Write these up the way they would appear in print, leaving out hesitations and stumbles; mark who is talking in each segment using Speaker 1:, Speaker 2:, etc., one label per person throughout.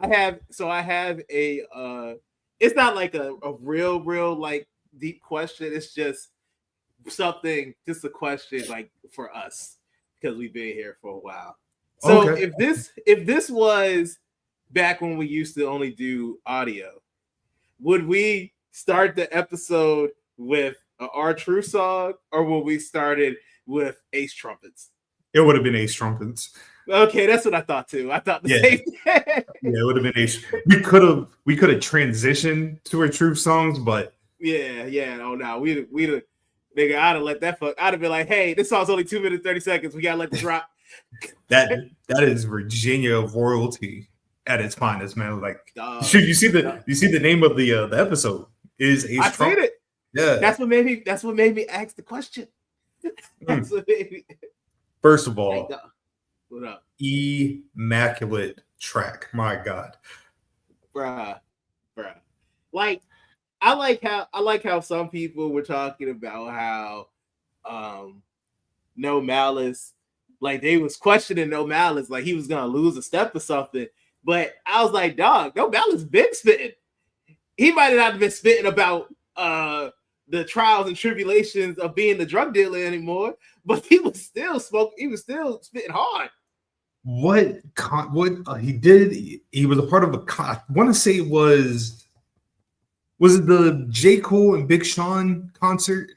Speaker 1: I have a it's not like a real like deep question. It's just just a question like for us because we've been here for a while. So
Speaker 2: Okay.
Speaker 1: if this was back when we used to only do audio, would we start the episode with a R True song or would we started with Ace Trumpets?
Speaker 2: It would have been Ace Trumpets.
Speaker 1: Okay, that's what I thought too. I thought the same thing.
Speaker 2: Yeah, it would have been Ace. We could have transitioned to our True songs, but
Speaker 1: yeah. Oh no, we'd nigga, I'd have let that fuck. I'd have been like, hey, this song's only 2 minutes 30 seconds. We gotta let this drop.
Speaker 2: that is Virginia royalty at its finest, man. Like, you see the name of the episode is Ace
Speaker 1: I've
Speaker 2: Trumpets.
Speaker 1: seen it.
Speaker 2: Yeah,
Speaker 1: that's what made me ask the question. That's what made me.
Speaker 2: First of all,
Speaker 1: hey, what up?
Speaker 2: Immaculate track, my God,
Speaker 1: bruh. Like, I like how some people were talking about how No Malice, like they was questioning No Malice, like he was gonna lose a step or something. But I was like, dog, No Malice been spitting. He might not have been spitting about the trials and tribulations of being the drug dealer anymore, but he was still spitting hard.
Speaker 2: What he did? He was a part of I want to say it was it the J. Cole and Big Sean concert?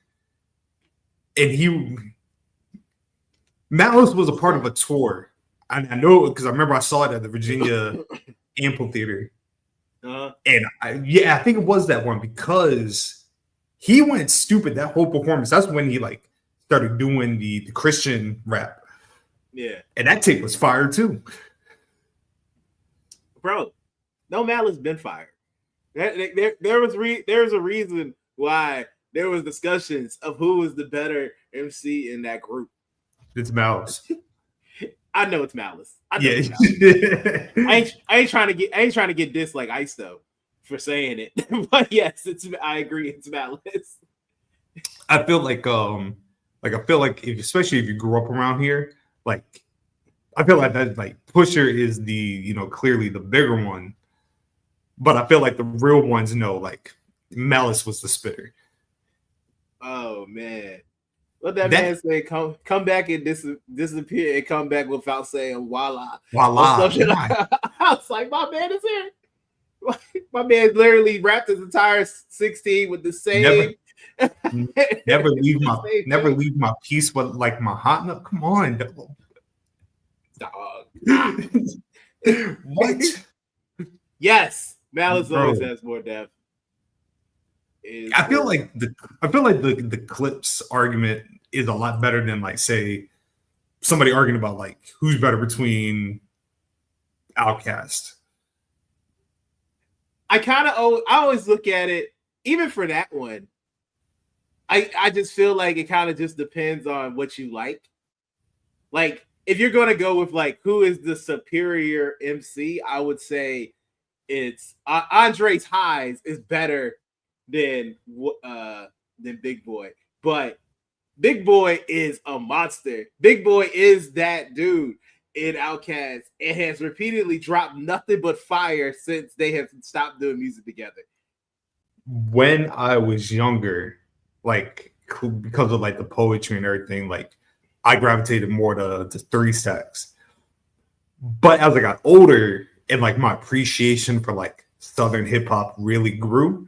Speaker 2: And Malice was a part of a tour. I know because I remember I saw it at the Virginia Amphitheater. And I think it was that one because he went stupid that whole performance. That's when he like started doing the Christian rap.
Speaker 1: Yeah.
Speaker 2: And that tape was fire too.
Speaker 1: Bro, No Malice been fired. There's a reason why there was discussions of who was the better MC in that group.
Speaker 2: It's Malice.
Speaker 1: I know it's Malice.
Speaker 2: Yeah.
Speaker 1: I ain't trying to get dissed like Ice though for saying it. But yes, I agree, it's Malice.
Speaker 2: I feel like especially if you grew up around here, like I feel like that like Pusher is the clearly the bigger one. But I feel like the real ones know like Malice was the spitter.
Speaker 1: Oh man. What that man say? Come back and disappear and come back without saying voila.
Speaker 2: Voila.
Speaker 1: I was like, my man is here. My man literally rapped his entire 16 with the same.
Speaker 2: Never leave my piece with like my hot nut. Come on, dog. What?
Speaker 1: Yes, Malice always has more depth.
Speaker 2: I feel like the Clipse argument is a lot better than like say somebody arguing about like who's better between Outkast.
Speaker 1: I always look at it even for that one. I just feel like it kind of just depends on what you like. Like if you're gonna go with like who is the superior MC, I would say it's Andre's Highs is better than Big Boy, but Big Boy is a monster. Big Boy is that dude in Outkast and has repeatedly dropped nothing but fire since they have stopped doing music together.
Speaker 2: When I was younger, like because of like the poetry and everything, like I gravitated more to 3 Stacks. But as I got older and like my appreciation for like Southern hip hop really grew.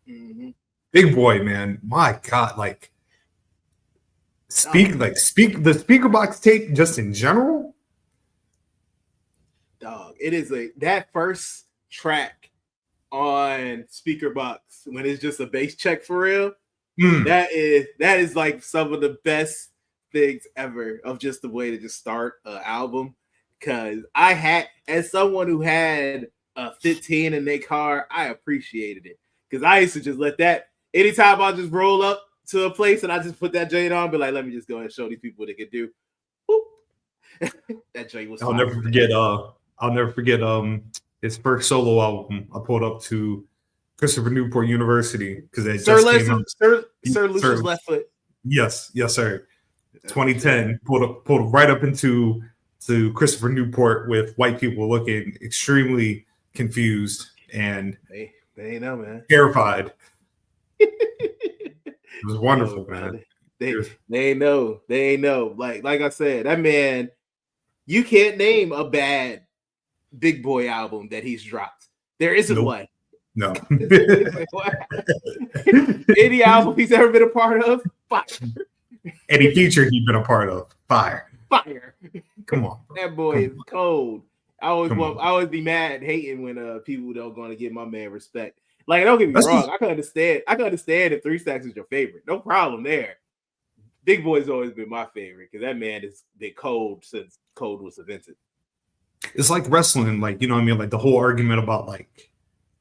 Speaker 1: Mm-hmm.
Speaker 2: Big Boy, man, my God, like speak the speaker box tape just in general.
Speaker 1: Dog, it is that first track on speaker box when it's just a bass check for real. That is like some of the best things ever of just the way to just start an album. Because I had, as someone who had a 15 in their car, I appreciated it. Because I used to just let that, anytime I just roll up to a place and I just put that joint on, be like, let me just go and show these people what they could do. That joint was
Speaker 2: I'll never forget his first solo album. I pulled up to Christopher Newport University because it just came out.
Speaker 1: Sir Lucius Left Foot.
Speaker 2: Yes, sir. 2010 pulled right up into Christopher Newport with white people looking extremely confused and
Speaker 1: they ain't know, man.
Speaker 2: Terrified. It was wonderful, man.
Speaker 1: They ain't know. They ain't know. Like I said, that man, you can't name a bad Big Boy album that he's dropped. There isn't one.
Speaker 2: No.
Speaker 1: Any album he's ever been a part of, fire.
Speaker 2: Any feature he's been a part of, fire. Come on, bro.
Speaker 1: That boy is cold. I always be mad hating when people don't going to give my man respect. Like, don't get me wrong, I can understand if 3 Stacks is your favorite. No problem there. Big Boy's always been my favorite because that man has been cold since cold was invented.
Speaker 2: It's like wrestling, like, you know what I mean? Like the whole argument about like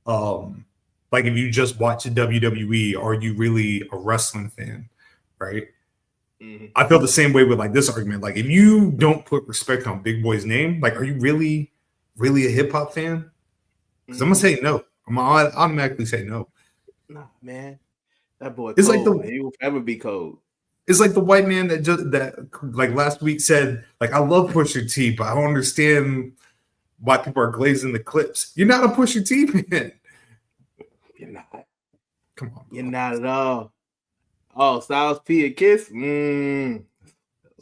Speaker 2: if you just watch WWE, are you really a wrestling fan? Right? Mm-hmm. I feel the same way with like this argument. Like, if you don't put respect on Big Boy's name, like, are you really a hip hop fan? Because I'm gonna say no. I'm gonna automatically say no.
Speaker 1: No, man, that boy.
Speaker 2: It's
Speaker 1: cold.
Speaker 2: like
Speaker 1: he will ever be cold.
Speaker 2: It's like the white man that like last week said, like, I love Pusha T, but I don't understand why people are glazing the Clipse. You're not a Pusha T fan.
Speaker 1: You're not.
Speaker 2: Come on, bro.
Speaker 1: You're not at all. Oh, Styles P and Kiss. Those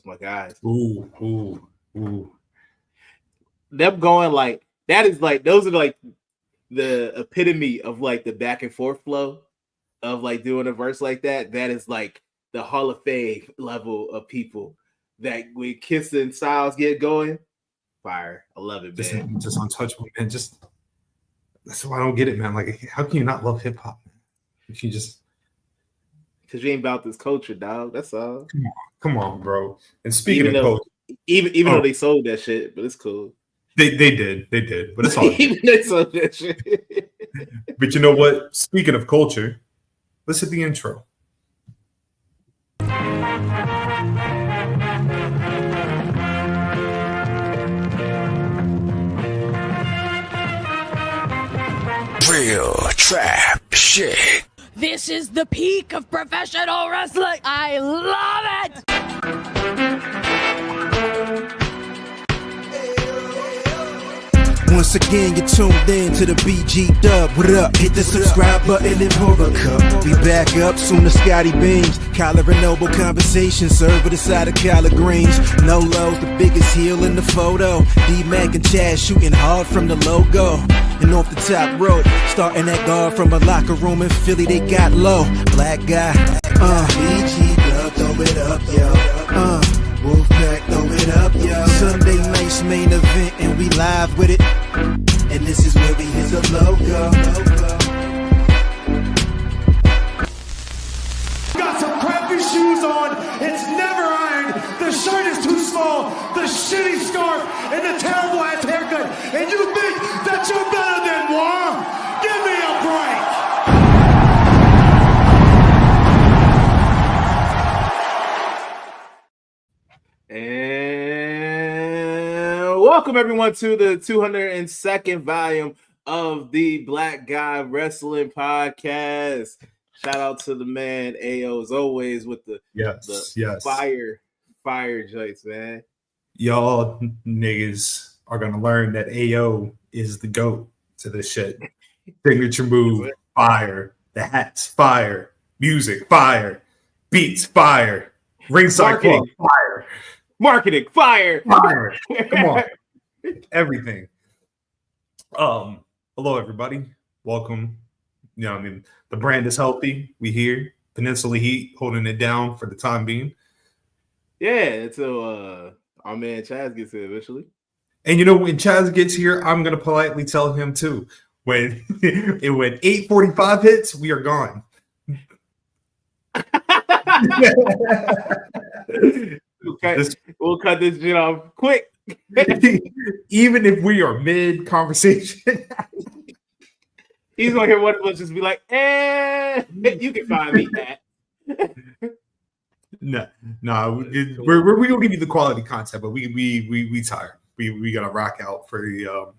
Speaker 1: my guys.
Speaker 2: Ooh.
Speaker 1: Them going like that is like those are like the epitome of like the back and forth flow of like doing a verse like that. That is like the Hall of Fame level of people that when Kiss and Styles get going, fire. I love it, man.
Speaker 2: Just untouchable, man. Just that's why I don't get it, man. Like, how can you not love hip hop, man? If you just
Speaker 1: because you ain't about this culture, dog. That's all.
Speaker 2: Come on, bro. And speaking of culture,
Speaker 1: even though they sold that shit, but it's cool.
Speaker 2: They did, but it's all
Speaker 1: even they sold that shit.
Speaker 2: But you know what? Speaking of culture, let's hit the intro.
Speaker 3: Real trap shit.
Speaker 4: This is the peak of professional wrestling. I love it.
Speaker 3: Once again, you're tuned in to the BG Dub. What up? Hit the subscribe button and pour a cup. We back up soon as Scotty beams. Collar and Noble conversation served with a side of collard greens. No lows, the biggest heel in the photo. D-Mac and Chad shooting hard from the logo. And off the top rope, starting that guard from a locker room in Philly, they got low. Black guy, BG Dub, throw it up, yo. Wolfpack, throw it up, yo. Sunday night's main event, and we live with it. And this is where we hit the logo.
Speaker 5: Got some crappy shoes on. It's never ironed. The shirt is too small. The shitty scarf and the terrible ass haircut. And you think that you're better than moi? Give me a break.
Speaker 1: And welcome everyone to the 202nd volume of the Black Guy Wrestling Podcast. Shout out to the man AO as always with the fire joints, man.
Speaker 2: Y'all niggas are gonna learn that AO is the GOAT to this shit. Signature move, fire. The hats, fire. Music, fire. Beats, fire. Ringside club, fire.
Speaker 1: Marketing, fire.
Speaker 2: Come on. Everything. Hello everybody. Welcome. You know, I mean, the brand is healthy. We here. Peninsula Heat holding it down for the time being.
Speaker 1: Yeah, until our man Chaz gets here eventually.
Speaker 2: And you know, when Chaz gets here, I'm gonna politely tell him too. When 8:45 hits, we are gone.
Speaker 1: We'll cut this shit off quick.
Speaker 2: Even if we are mid conversation,
Speaker 1: he's gonna hear one of us just be like, you can find me at.
Speaker 2: No, we're gonna give you the quality content, but we tired. We gotta rock out for the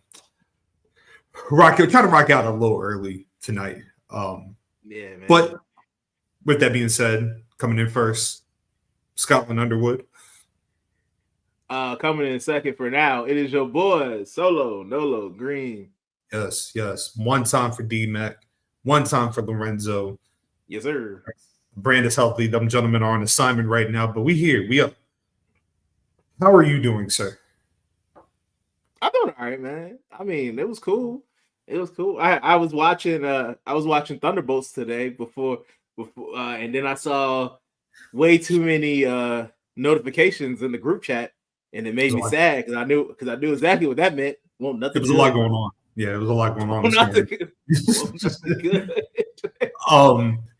Speaker 2: try to rock out a little early tonight. Yeah, man. But with that being said, coming in first, Scotland Underwood.
Speaker 1: Coming in second for now, it is your boy Solo Nolo Green.
Speaker 2: Yes. One time for D-Mac, one time for Lorenzo.
Speaker 1: Yes, sir.
Speaker 2: Brand is healthy. Them gentlemen are on assignment right now, but we here. We up. How are you doing, sir?
Speaker 1: I'm doing all right, man. I mean, it was cool. I was watching Thunderbolts today before and then I saw way too many notifications in the group chat, and it made me sad because I knew exactly what that meant. Well, nothing.
Speaker 2: It was a lot going on. Yeah, it was a lot going on.
Speaker 1: Nothing good.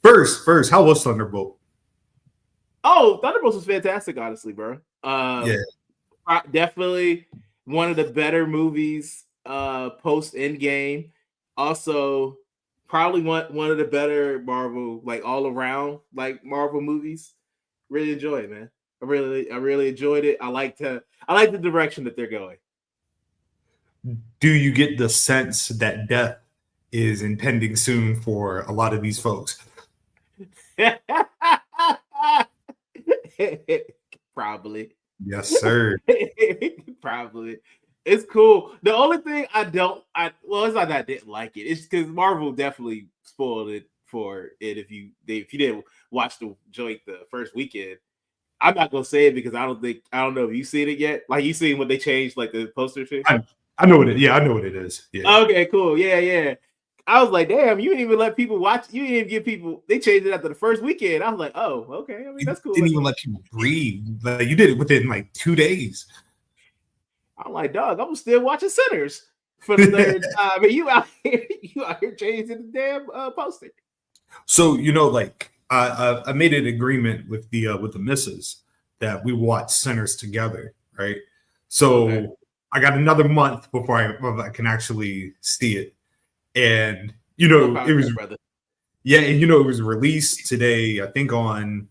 Speaker 2: First, how was Thunderbolt?
Speaker 1: Oh, Thunderbolts was fantastic, honestly, bro. Definitely one of the better movies post Endgame. Also, probably one of the better Marvel, like all around, like Marvel movies. Really enjoy it, man. I really enjoyed it. I like the direction that they're going.
Speaker 2: Do you get the sense that death is impending soon for a lot of these folks?
Speaker 1: Probably.
Speaker 2: Yes, sir.
Speaker 1: Probably. It's cool. The only thing it's not that I didn't like it. It's because Marvel definitely spoiled it for it if you didn't watch the joint the first weekend. I'm not gonna say it because I don't know if you've seen it yet. Like, you seen what they changed, like the poster shit?
Speaker 2: I know what it. Yeah, I know what it is. Yeah.
Speaker 1: Okay, cool. Yeah. I was like, damn, you didn't even let people watch. You didn't even give people. They changed it after the first weekend. I was like, oh, okay. I mean, that's cool.
Speaker 2: Didn't even let people breathe. Like, you did it within like 2 days.
Speaker 1: I'm like, dog, I'm still watching Sinners for the third time, and you out here changing the damn poster.
Speaker 2: So like I made an agreement with the missus that we watch Sinners together, right? So okay. I got another month before I can actually see it. And it was brother. Yeah, and it was released today, I think, on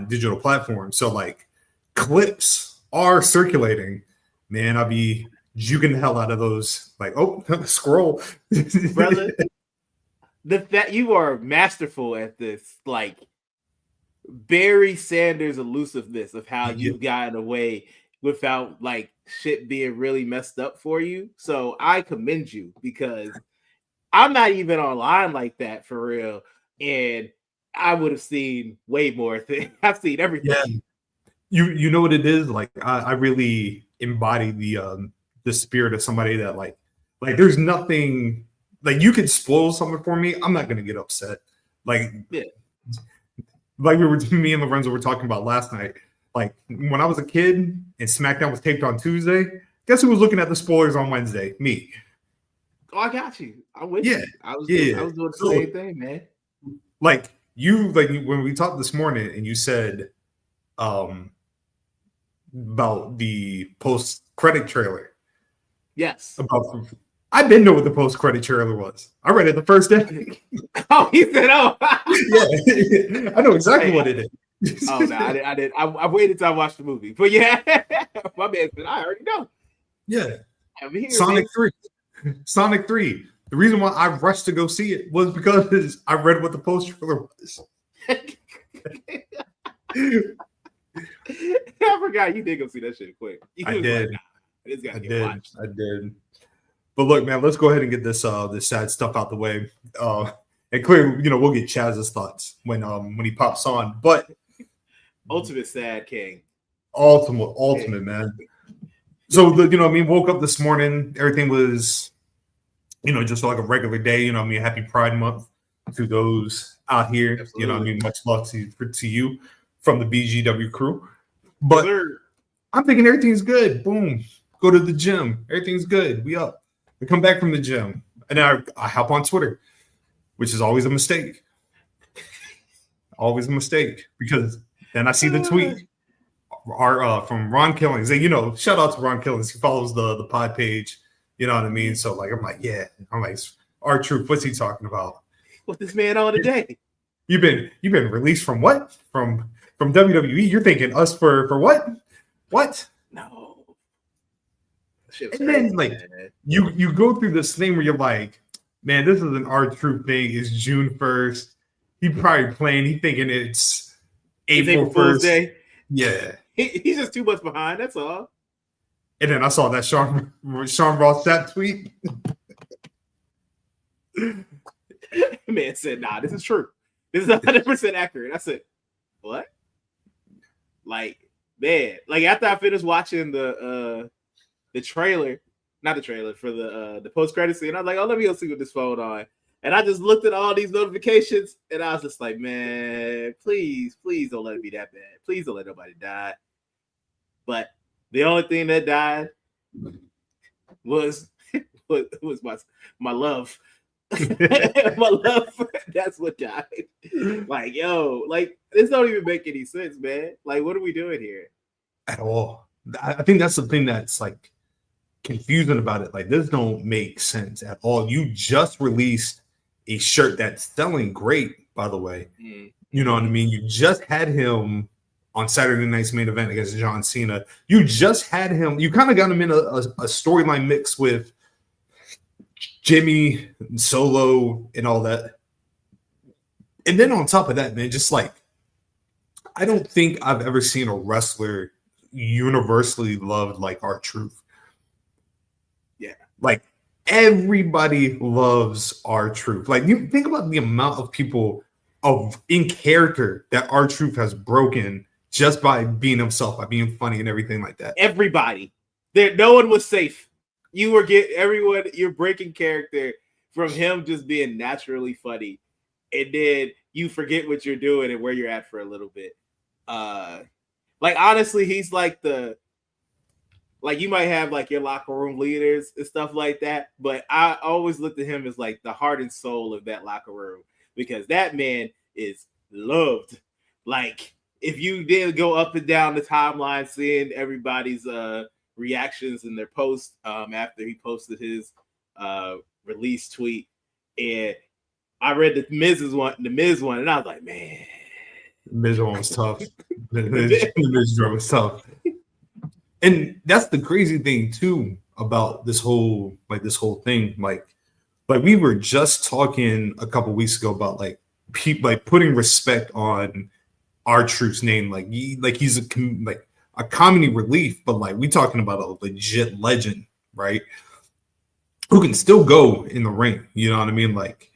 Speaker 2: digital platforms. So like clips are circulating. Man, I'll be juking the hell out of those. Like, oh, scroll.
Speaker 1: Brother, that you are masterful at this, like Barry Sanders elusiveness of how you've gotten away without like shit being really messed up for you. So I commend you, because I'm not even online like that for real. And I would have seen way more things. I've seen everything.
Speaker 2: Yeah. You know what it is? Like, I really embody the spirit of somebody that like there's nothing, like, you could spoil something for me, I'm not gonna get upset. Like, like me and Lorenzo were talking about last night. Like, when I was a kid and SmackDown was taped on Tuesday, guess who was looking at the spoilers on Wednesday? Me.
Speaker 1: Oh, I got you. I'm with you. I was doing the same thing, man.
Speaker 2: Like when we talked this morning and you said about the post-credit trailer.
Speaker 1: Yes.
Speaker 2: I didn't know what the post-credit trailer was. I read it the first day.
Speaker 1: Oh, he said, oh.
Speaker 2: Yeah. I know exactly what it is.
Speaker 1: Oh, no, I did. I waited till I watched the movie. But yeah, my man said, I already know.
Speaker 2: Yeah.
Speaker 1: Here,
Speaker 2: Sonic 3. Sonic 3. The reason why I rushed to go see it was because I read what the post trailer was.
Speaker 1: I forgot you did go see that shit quick.
Speaker 2: I did.
Speaker 1: Like,
Speaker 2: I did. But look, man, let's go ahead and get this sad stuff out the way. And clearly, we'll get Chaz's thoughts when he pops on. But
Speaker 1: ultimate sad king.
Speaker 2: Ultimate, man. So woke up this morning, everything was, just like a regular day. Happy Pride Month to those out here.
Speaker 1: Absolutely.
Speaker 2: Much love to you from the BGW crew. But I'm thinking everything's good. Boom. Go to the gym. Everything's good. We up. We come back from the gym. And then I hop on Twitter, which is always a mistake. Always a mistake. Because then I see the tweet from Ron Killings. And, shout out to Ron Killings. He follows the pod page. You know what I mean? So, like, I'm like, yeah. I'm like, R-Truth, what's he talking about?
Speaker 1: What's this man on today?
Speaker 2: You've been released from what? From WWE? You're thanking us for what? What?
Speaker 1: No.
Speaker 2: And then, like, you go through this thing where you're like, man, this is an R-Truth thing. It's June 1st. He probably playing. He thinking it's April 1st.
Speaker 1: Day.
Speaker 2: Yeah.
Speaker 1: He's just too much behind. That's all.
Speaker 2: And then I saw that Sean Ross Sapp tweet.
Speaker 1: Man said, "Nah, this is true. This is 100% accurate." I said, "What?" Like, man, like after I finished watching the trailer, not the trailer for the post credit scene, I was like, "Oh, let me go see what this phone on." And I just looked at all these notifications, and I was just like, "Man, please don't let it be that bad. Please don't let nobody die." But the only thing that died was my love. My love. That's what died. Like, yo, like this don't even make any sense, man. Like, what are we doing here?
Speaker 2: At all. I think that's the thing that's like confusing about it. Like, this don't make sense at all. You just released a shirt that's selling great, by the way. You know what I mean? You just had him on Saturday night's main event against John Cena. You just had him. You kind of got him in a storyline mix with Jimmy and Solo and all that. And then on top of that, man, just like, I don't think I've ever seen a wrestler universally loved like R-Truth.
Speaker 1: Yeah.
Speaker 2: Like, everybody loves R-Truth. Like, you think about the amount of people in character that R-Truth has broken just by being himself, by being funny and everything like that.
Speaker 1: Everybody. No one was safe. You're breaking character from him just being naturally funny. And then you forget what you're doing and where you're at for a little bit. Like, honestly, he's like you might have like your locker room leaders and stuff like that, but I always looked at him as like the heart and soul of that locker room, because that man is loved. Like, if you did go up and down the timeline seeing everybody's reactions in their post after he posted his release tweet, and I read the Miz one, and I was like, man,
Speaker 2: the Miz one was tough. The Miz one was tough. And that's the crazy thing too about this whole thing. Like we were just talking a couple weeks ago about like people like putting respect on R-Truth's name. Like he's a comedy relief, but like we talking about a legit legend, right? Who can still go in the ring. You know what I mean? Like,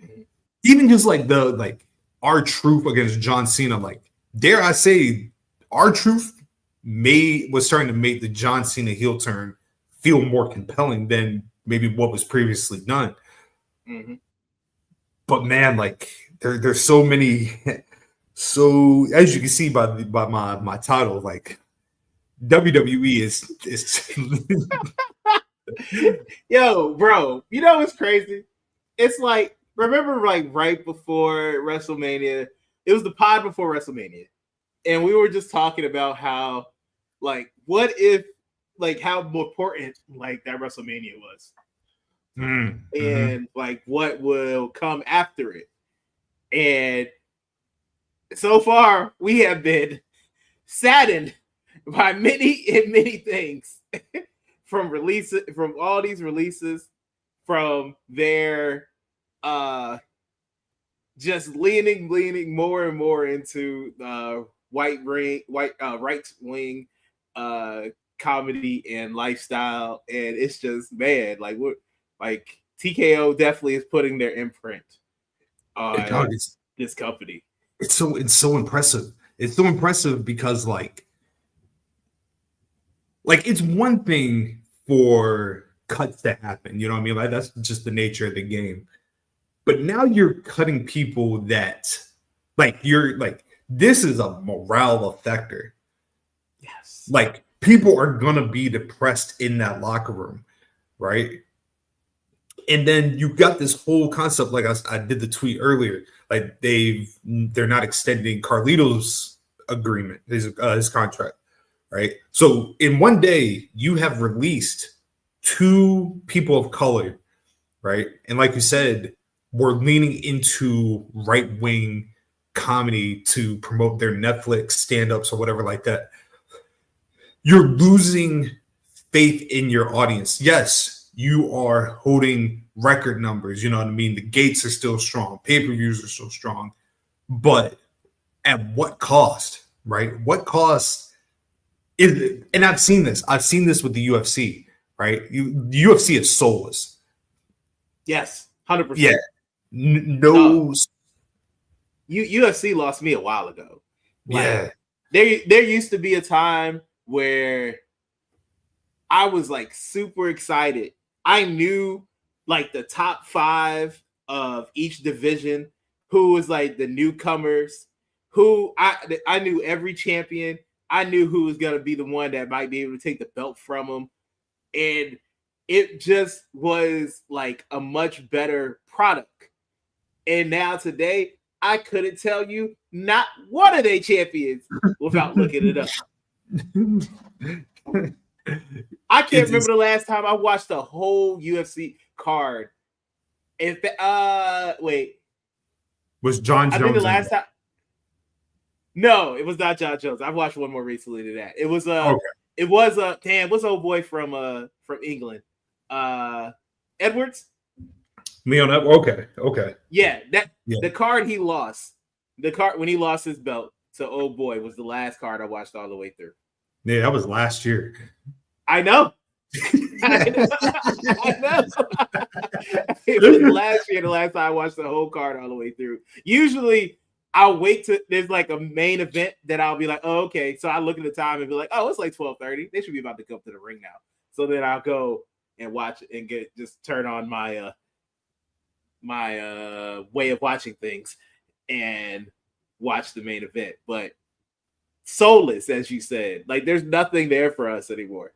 Speaker 2: even just like the R-Truth against John Cena, like, dare I say, R-Truth was starting to make the John Cena heel turn feel more compelling than maybe what was previously done.
Speaker 1: Mm-hmm.
Speaker 2: But man, like there's so many. So as you can see by my title, like WWE is
Speaker 1: Yo, bro, you know what's crazy? It's like, remember like right before WrestleMania, it was the pod before WrestleMania, and we were just talking about how, like, what if, like, how important like that WrestleMania was, and like what will come after it. And so far, we have been saddened by many things from all these releases, from their just leaning more and more into right wing comedy and lifestyle, and it's just, man, like, what, like TKO definitely is putting their imprint on this company.
Speaker 2: It's so impressive. It's so impressive because like it's one thing for cuts to happen, you know what I mean? Like, that's just the nature of the game. But now you're cutting people that, like, you're like, this is a morale affector.
Speaker 1: Yes.
Speaker 2: Like, people are gonna be depressed in that locker room, right? And then you got this whole concept, like I did the tweet earlier, like they're not extending Carlito's agreement, his contract, right? So in one day, you have released 2 people of color, right? And like you said, we're leaning into right-wing comedy to promote their Netflix stand-ups or whatever like that. You're losing faith in your audience. Yes, you are holding record numbers. You know what I mean? The gates are still strong. Pay-per-views are still strong. But at what cost, right? What cost is it? And I've seen this. I've seen this with the UFC, right? The UFC is soulless.
Speaker 1: Yes, 100%.
Speaker 2: Yeah. No.
Speaker 1: UFC lost me a while ago.
Speaker 2: Yeah.
Speaker 1: There used to be a time where I was like super excited. I knew like the top 5 of each division, who was like the newcomers, who I knew every champion. I knew who was going to be the one that might be able to take the belt from them. And it just was like a much better product. And now today, I couldn't tell you not one of their champions without looking it up. I can't remember the last time I watched the whole UFC card. Wait.
Speaker 2: Was John Jones?
Speaker 1: I think the last time. No, it was not John Jones. I've watched one more recently than that. It was It was what's old boy from England? Edwards?
Speaker 2: Leon. Okay.
Speaker 1: Yeah, the card he lost. The card when he lost his belt to old boy was the last card I watched all the way through.
Speaker 2: Yeah, that was last year.
Speaker 1: I know. I know. It was last year, the last time I watched the whole card all the way through. Usually I'll wait till there's like a main event that I'll be like, oh, okay. So I look at the time and be like, oh, it's like 12:30. They should be about to come to the ring now. So then I'll go and watch and just turn on my way of watching things and watch the main event. But soulless, as you said, like there's nothing there for us anymore.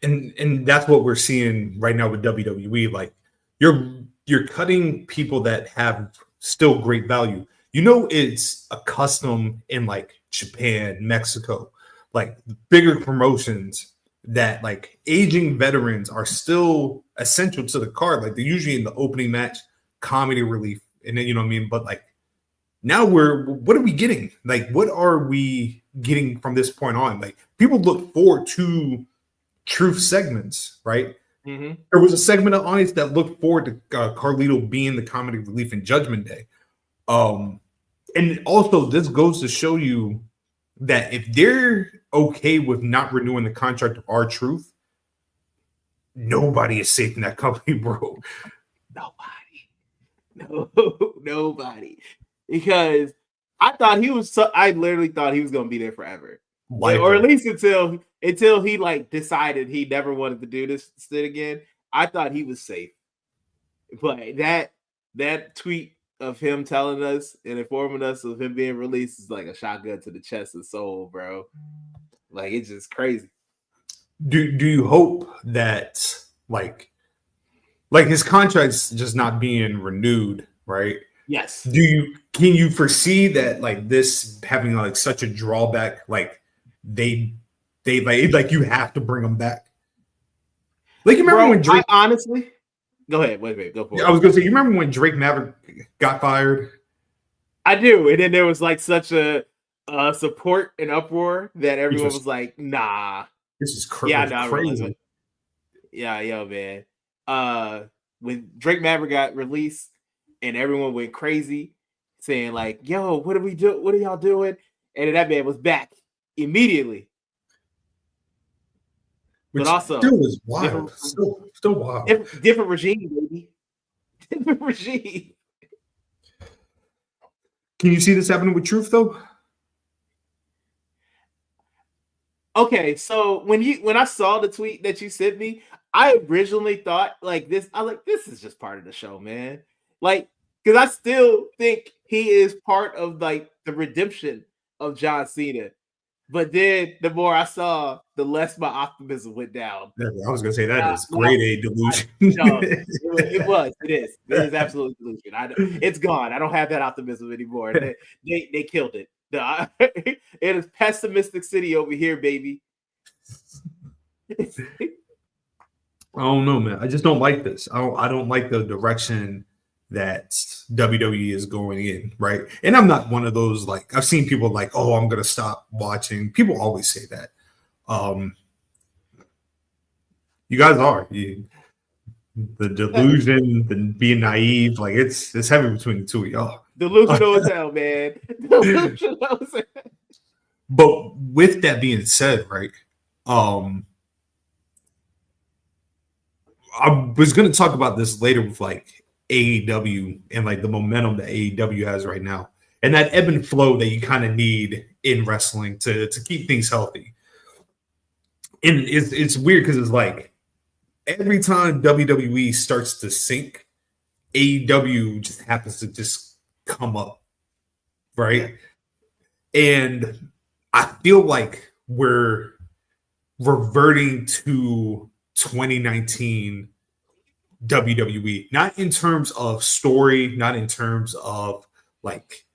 Speaker 2: And that's what we're seeing right now with WWE. Like you're cutting people that have still great value. You know, it's a custom in like Japan, Mexico, like bigger promotions that like aging veterans are still essential to the card. Like they're usually in the opening match, comedy relief, and then you know what I mean. But like now what are we getting? Like what are we getting from this point on? Like people look forward to truth segments, right?
Speaker 1: Mm-hmm.
Speaker 2: There was a segment of audience that looked forward to Carlito being the comedy relief in Judgment Day. And also this goes to show you that if they're okay with not renewing the contract of R-Truth, nobody is safe in that company, bro.
Speaker 1: Nobody. Because I literally thought he was going to be there forever. Or at least until he like decided he never wanted to do this again. I thought he was safe. But that tweet of him telling us and informing us of him being released is like a shotgun to the chest and soul, bro. Like it's just crazy.
Speaker 2: Do you hope that like his contract's just not being renewed, right?
Speaker 1: Yes.
Speaker 2: Can you foresee that like this having like such a drawback, like they like you have to bring them back? Like you remember when Drake
Speaker 1: honestly. Go ahead. Wait. Go for it.
Speaker 2: I was gonna say, you remember when Drake Maverick got fired?
Speaker 1: I do, and then there was like such a support and uproar that everyone was like, "Nah,
Speaker 2: this is crazy."
Speaker 1: Yeah, crazy. Yeah, yo, man. When Drake Maverick got released, and everyone went crazy, saying like, "Yo, what do we do? What are y'all doing?" And then that man was back immediately.
Speaker 2: Which
Speaker 1: but also
Speaker 2: still is wild. Still wild.
Speaker 1: Different regime, baby. Different regime.
Speaker 2: Can you see this happening with Truth though?
Speaker 1: Okay, so when I saw the tweet that you sent me, I originally thought like this. I like this is just part of the show, man. Like, because I still think he is part of like the redemption of John Cena. But then the more I saw, the less my optimism went down.
Speaker 2: Yeah, I was gonna say that is grade A delusion.
Speaker 1: It is absolutely delusion. It's gone. I don't have that optimism anymore. They killed it. It is pessimistic city over here, baby.
Speaker 2: I don't know, man. I just don't like this. I don't like the direction that WWE is going in, right? And I'm not one of those, like, I've seen people like, oh, I'm gonna stop watching. People always say that. You guys are the delusion, the being naive, like it's heavy between the two of y'all.
Speaker 1: Delusional as hell, man. Delusional as hell.
Speaker 2: But with that being said, right? I was gonna talk about this later with like AEW and like the momentum that AEW has right now, and that ebb and flow that you kind of need in wrestling to keep things healthy. And it's weird because it's like every time WWE starts to sink, AEW just happens to just come up, right? And I feel like we're reverting to 2019 WWE, not in terms of story, not in terms of like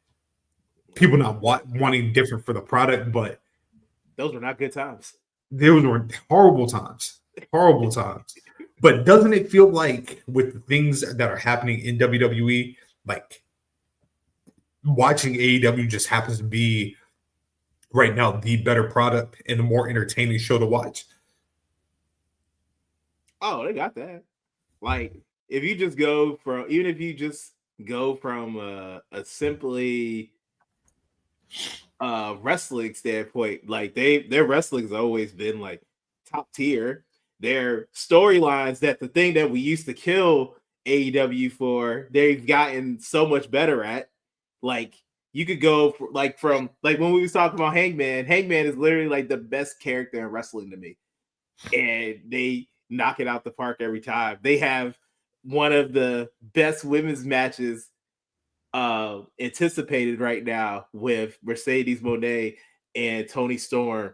Speaker 2: people not wanting different for the product, but
Speaker 1: those were not good times.
Speaker 2: Those were horrible times. But doesn't it feel like with the things that are happening in WWE, like watching AEW just happens to be right now the better product and the more entertaining show to watch?
Speaker 1: Oh, they got that. Like, if you just go from a simply wrestling standpoint, like their wrestling's always been like top tier. Their storylines, that the thing that we used to kill AEW for, they've gotten so much better at. Like, you could go from when we was talking about Hangman is literally like the best character in wrestling to me, and they knock it out the park every time. They have one of the best women's matches anticipated right now with Mercedes Moné and Toni Storm.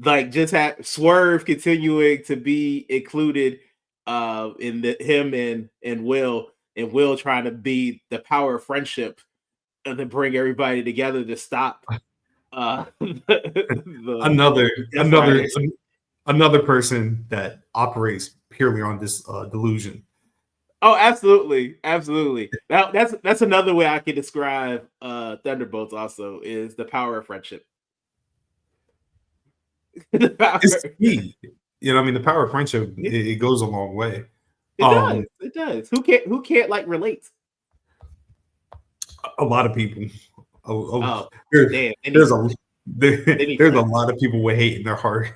Speaker 1: Just have Swerve continuing to be included in him and Will trying to be the power of friendship and then bring everybody together to stop
Speaker 2: another person that operates purely on this delusion.
Speaker 1: Oh, absolutely. That's another way I can describe Thunderbolts. Also, is the power of friendship.
Speaker 2: It's key. You know, I mean, the power of friendship it goes a long way.
Speaker 1: It does. Who can't like relate?
Speaker 2: A lot of people.
Speaker 1: There's
Speaker 2: a lot of people with hate in their heart.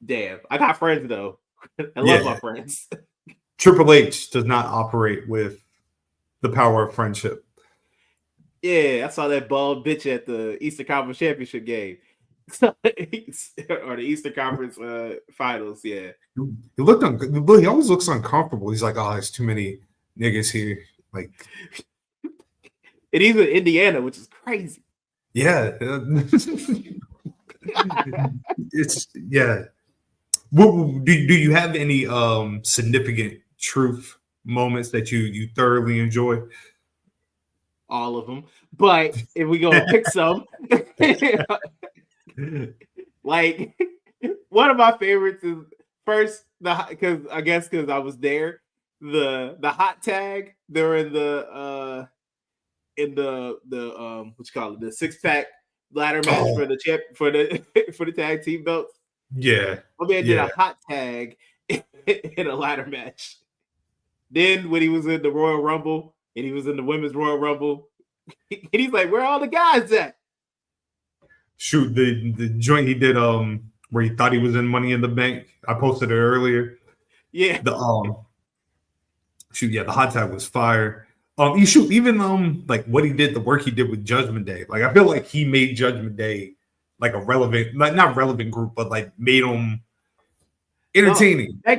Speaker 1: Damn, I got friends though. I love my friends.
Speaker 2: Triple H does not operate with the power of friendship.
Speaker 1: Yeah, I saw that bald bitch at the Eastern Conference Championship game. Or the Eastern Conference Finals, yeah.
Speaker 2: He always looks uncomfortable. He's like, oh, there's too many niggas here. Like,
Speaker 1: and he's in Indiana, which is crazy.
Speaker 2: Yeah. It's Do you have any significant truth moments that you thoroughly enjoy?
Speaker 1: All of them. But if we go pick some, like one of my favorites is first because I was there, the hot tag. They're in the what you call it, the 6-pack ladder match for the tag team belts.
Speaker 2: Yeah.
Speaker 1: My man did a hot tag in a ladder match. Then when he was in the Royal Rumble and he was in the Women's Royal Rumble, and he's like, where are all the guys at?
Speaker 2: Shoot, the joint he did where he thought he was in Money in the Bank. I posted it earlier.
Speaker 1: Yeah.
Speaker 2: The hot tag was fire. Even like what he did, the work he did with Judgment Day. Like I feel like he made Judgment Day like a relevant, like not relevant group, but like made them entertaining.
Speaker 1: No,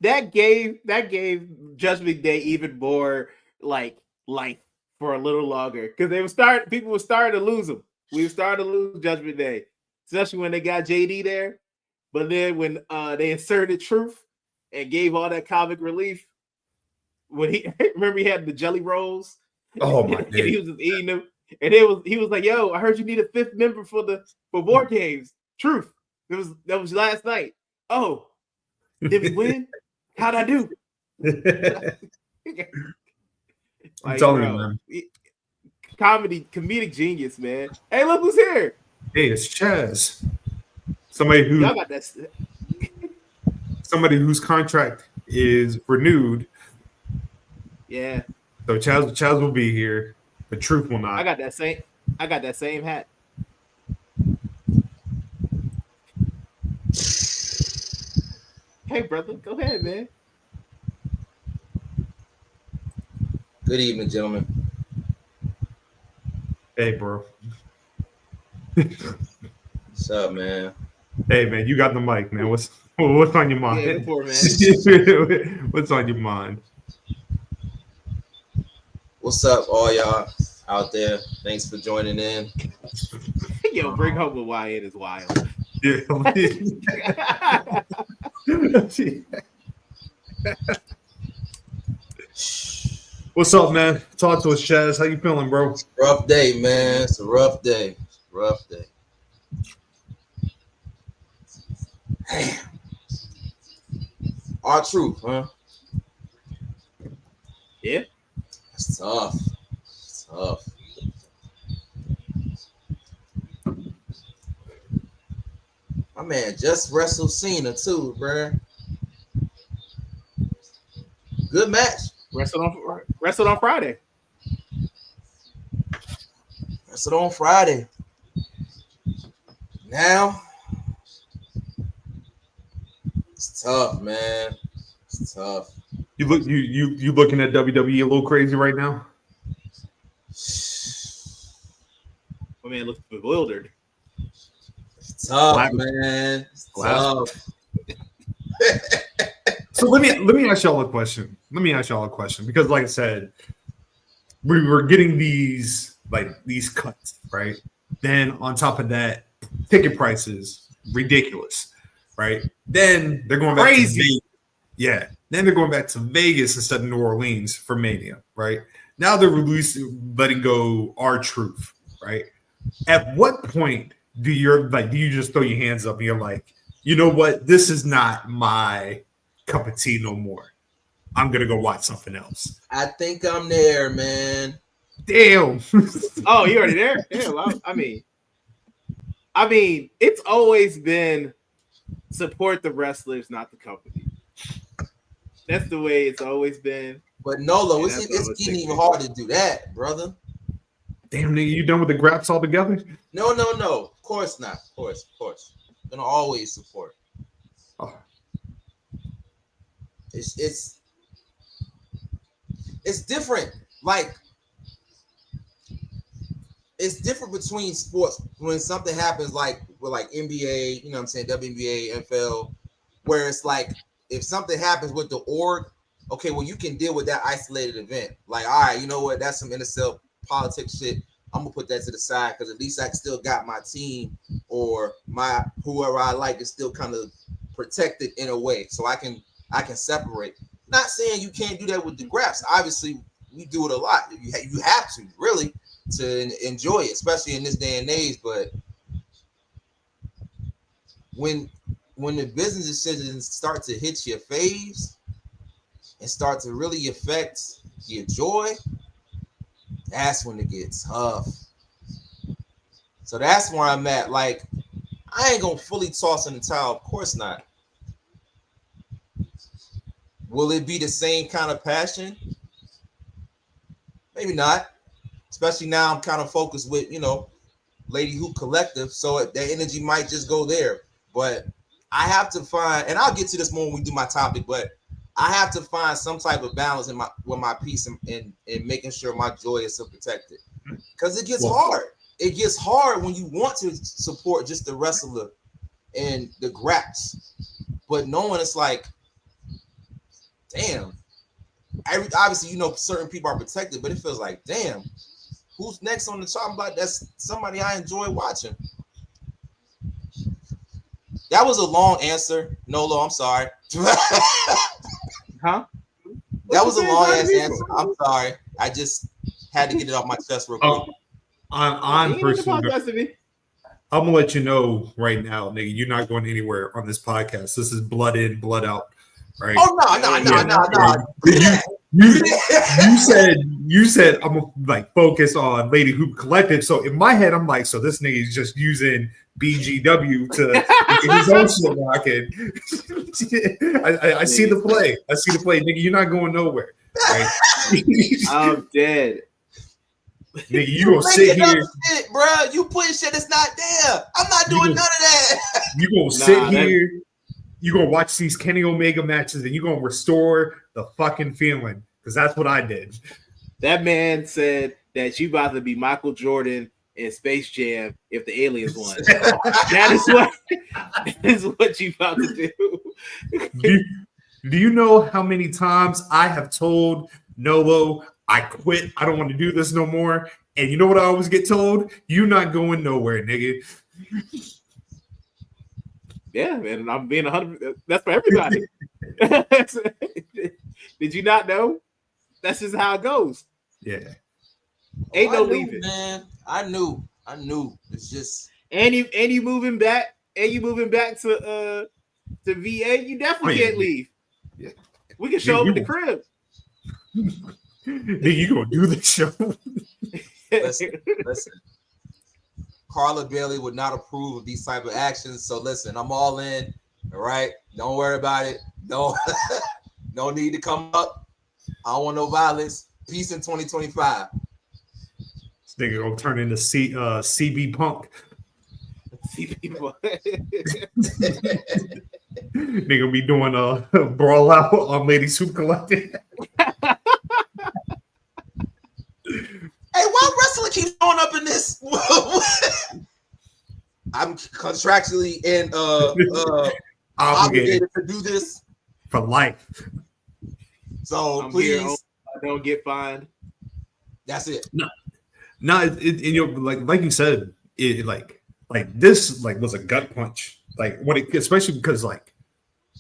Speaker 1: that gave Judgment Day even more like for a little longer because people were starting to lose them. We were starting to lose Judgment Day, especially when they got JD there. But then when they inserted Truth and gave all that comic relief, when he had the jelly rolls.
Speaker 2: Oh my god!
Speaker 1: He was just eating them, and he was like, "Yo, I heard you need a 5th member for War Games." Truth. That was last night. Oh, did we win? How'd I do?
Speaker 2: I'm telling you, man.
Speaker 1: Comedic genius, man. Hey, look who's here.
Speaker 2: Hey, it's Chaz. Somebody whose contract is renewed.
Speaker 1: Yeah.
Speaker 2: So Chaz will be here. The Truth will not.
Speaker 1: I got that same hat. Hey, brother, go ahead, man.
Speaker 6: Good evening, gentlemen.
Speaker 2: Hey, bro.
Speaker 6: What's up, man?
Speaker 2: Hey, man, you got the mic, man. What's on your mind?
Speaker 1: Yeah, before, man.
Speaker 2: What's on your mind?
Speaker 6: What's up, all y'all out there? Thanks for joining in.
Speaker 1: Yo, bring home a Wyatt is wild.
Speaker 2: Yeah. What's up, man? Talk to us, Chaz. How you feeling, bro?
Speaker 6: Rough day, man. It's a rough day. Rough day. Damn. Our truth, huh?
Speaker 1: Yeah.
Speaker 6: It's tough. It's tough. My man just wrestled Cena too, bruh. Good match.
Speaker 1: Wrestled on Friday.
Speaker 6: Wrestled on Friday. Now it's tough, man. It's tough.
Speaker 2: You looking at WWE a little crazy right now?
Speaker 1: My man looks bewildered.
Speaker 6: It's tough,
Speaker 2: Wow.
Speaker 6: man. It's
Speaker 2: Wow.
Speaker 6: tough.
Speaker 2: So let me ask y'all a question. Because, like I said, we were getting these cuts, right? Then on top of that, ticket prices ridiculous, right? Then they're going back
Speaker 1: Crazy.
Speaker 2: to Vegas. Yeah. Then they're going back to Vegas instead of New Orleans for Mania, right? Now they're letting go R-Truth, right? At what point do you just throw your hands up and you're like, you know what? This is not my cup of tea no more. I'm gonna go watch something else.
Speaker 6: I think I'm there, man.
Speaker 2: Damn.
Speaker 1: Oh, you already there? Yeah. Well, I mean, it's always been support the wrestlers, not the company. That's the way it's always been.
Speaker 6: But Nolo,
Speaker 1: Yeah,
Speaker 6: it's
Speaker 1: that's what I was
Speaker 6: getting even
Speaker 1: thinking.
Speaker 6: hard to do that, brother.
Speaker 2: Damn, nigga, you done with the graps altogether?
Speaker 6: No. Of course not. Of course. Gonna always support.
Speaker 2: Oh.
Speaker 6: It's different. Like, it's different between sports when something happens like with like NBA, you know what I'm saying, WNBA, NFL, where it's like if something happens with the org, okay, well, you can deal with that isolated event. Like, all right, you know what, that's some NSL politics shit. I'm gonna put that to the side because at least I still got my team or my whoever I like is still kind of protected in a way, so I can separate. Not saying you can't do that with the graphs. Obviously, we do it a lot. You have to really to enjoy it, especially in this day and age. But when the business decisions start to hit your faves and start to really affect your joy, that's when it gets tough. So that's where I'm at. Like, I ain't gonna fully toss in the towel. Of course not. Will it be the same kind of passion? Maybe not. Especially now I'm kind of focused with, Lady Hoop Collective. So that energy might just go there. But I have to find, and I'll get to this more when we do my topic, but I have to find some type of balance with my piece and making sure my joy is still protected. Because it gets hard. It gets hard when you want to support just the wrestler and the graps. But knowing it's like, damn. Obviously, certain people are protected, but it feels like, damn, who's next on the chopping block? That's somebody I enjoy watching. That was a long answer. Nolo, I'm sorry.
Speaker 1: Huh?
Speaker 6: That was a long ass answer. I'm sorry. I just had to get it off my chest real quick.
Speaker 2: I'm personally, I'm gonna let you know right now, nigga, you're not going anywhere on this podcast. This is blood in, blood out. Right?
Speaker 6: Oh no.
Speaker 2: You said I'm gonna like focus on Lady Hoop Collective. So in my head, I'm like, so this nigga is just using BGW to get his own shit rocking. I see the play. Nigga, you're not going nowhere. Right?
Speaker 1: I'm dead.
Speaker 2: Nigga, you gonna sit here,
Speaker 6: shit, bro. You putting shit that's not there. I'm not doing none of that.
Speaker 2: You gonna sit here. You're going to watch these Kenny Omega matches and you're going to restore the fucking feeling because that's what I did.
Speaker 1: That man said that you about to be Michael Jordan in Space Jam if the aliens won. That is what you about to do.
Speaker 2: Do you know how many times I have told Nolo, I quit, I don't want to do this no more? And you know what I always get told? You not going nowhere, nigga.
Speaker 1: Yeah, man, I'm being 100%. That's for everybody. Did you not know? That's just how it goes.
Speaker 2: Yeah.
Speaker 1: Ain't no leaving,
Speaker 6: man. I knew. It's just
Speaker 1: and you moving back to VA. You definitely can't leave. Yeah. We can show up at the crib.
Speaker 2: Nigga, you gonna do this show?
Speaker 6: Listen. Carla Bailey would not approve of these type of actions. So listen, I'm all in. All right. Don't worry about it. No need to come up. I don't want no violence. Peace in 2025.
Speaker 2: This nigga gonna turn into CB Punk.
Speaker 1: CB Punk.
Speaker 2: Nigga be doing a brawl out on Ladies Who Collected.
Speaker 6: Hey, why wrestling keeps going up in this? I'm contractually and obligated to do this
Speaker 2: for life.
Speaker 6: So
Speaker 1: I'm
Speaker 6: please,
Speaker 1: here, I don't get fined.
Speaker 6: That's it.
Speaker 2: No, you know, like you said, it like this was a gut punch. Like especially because like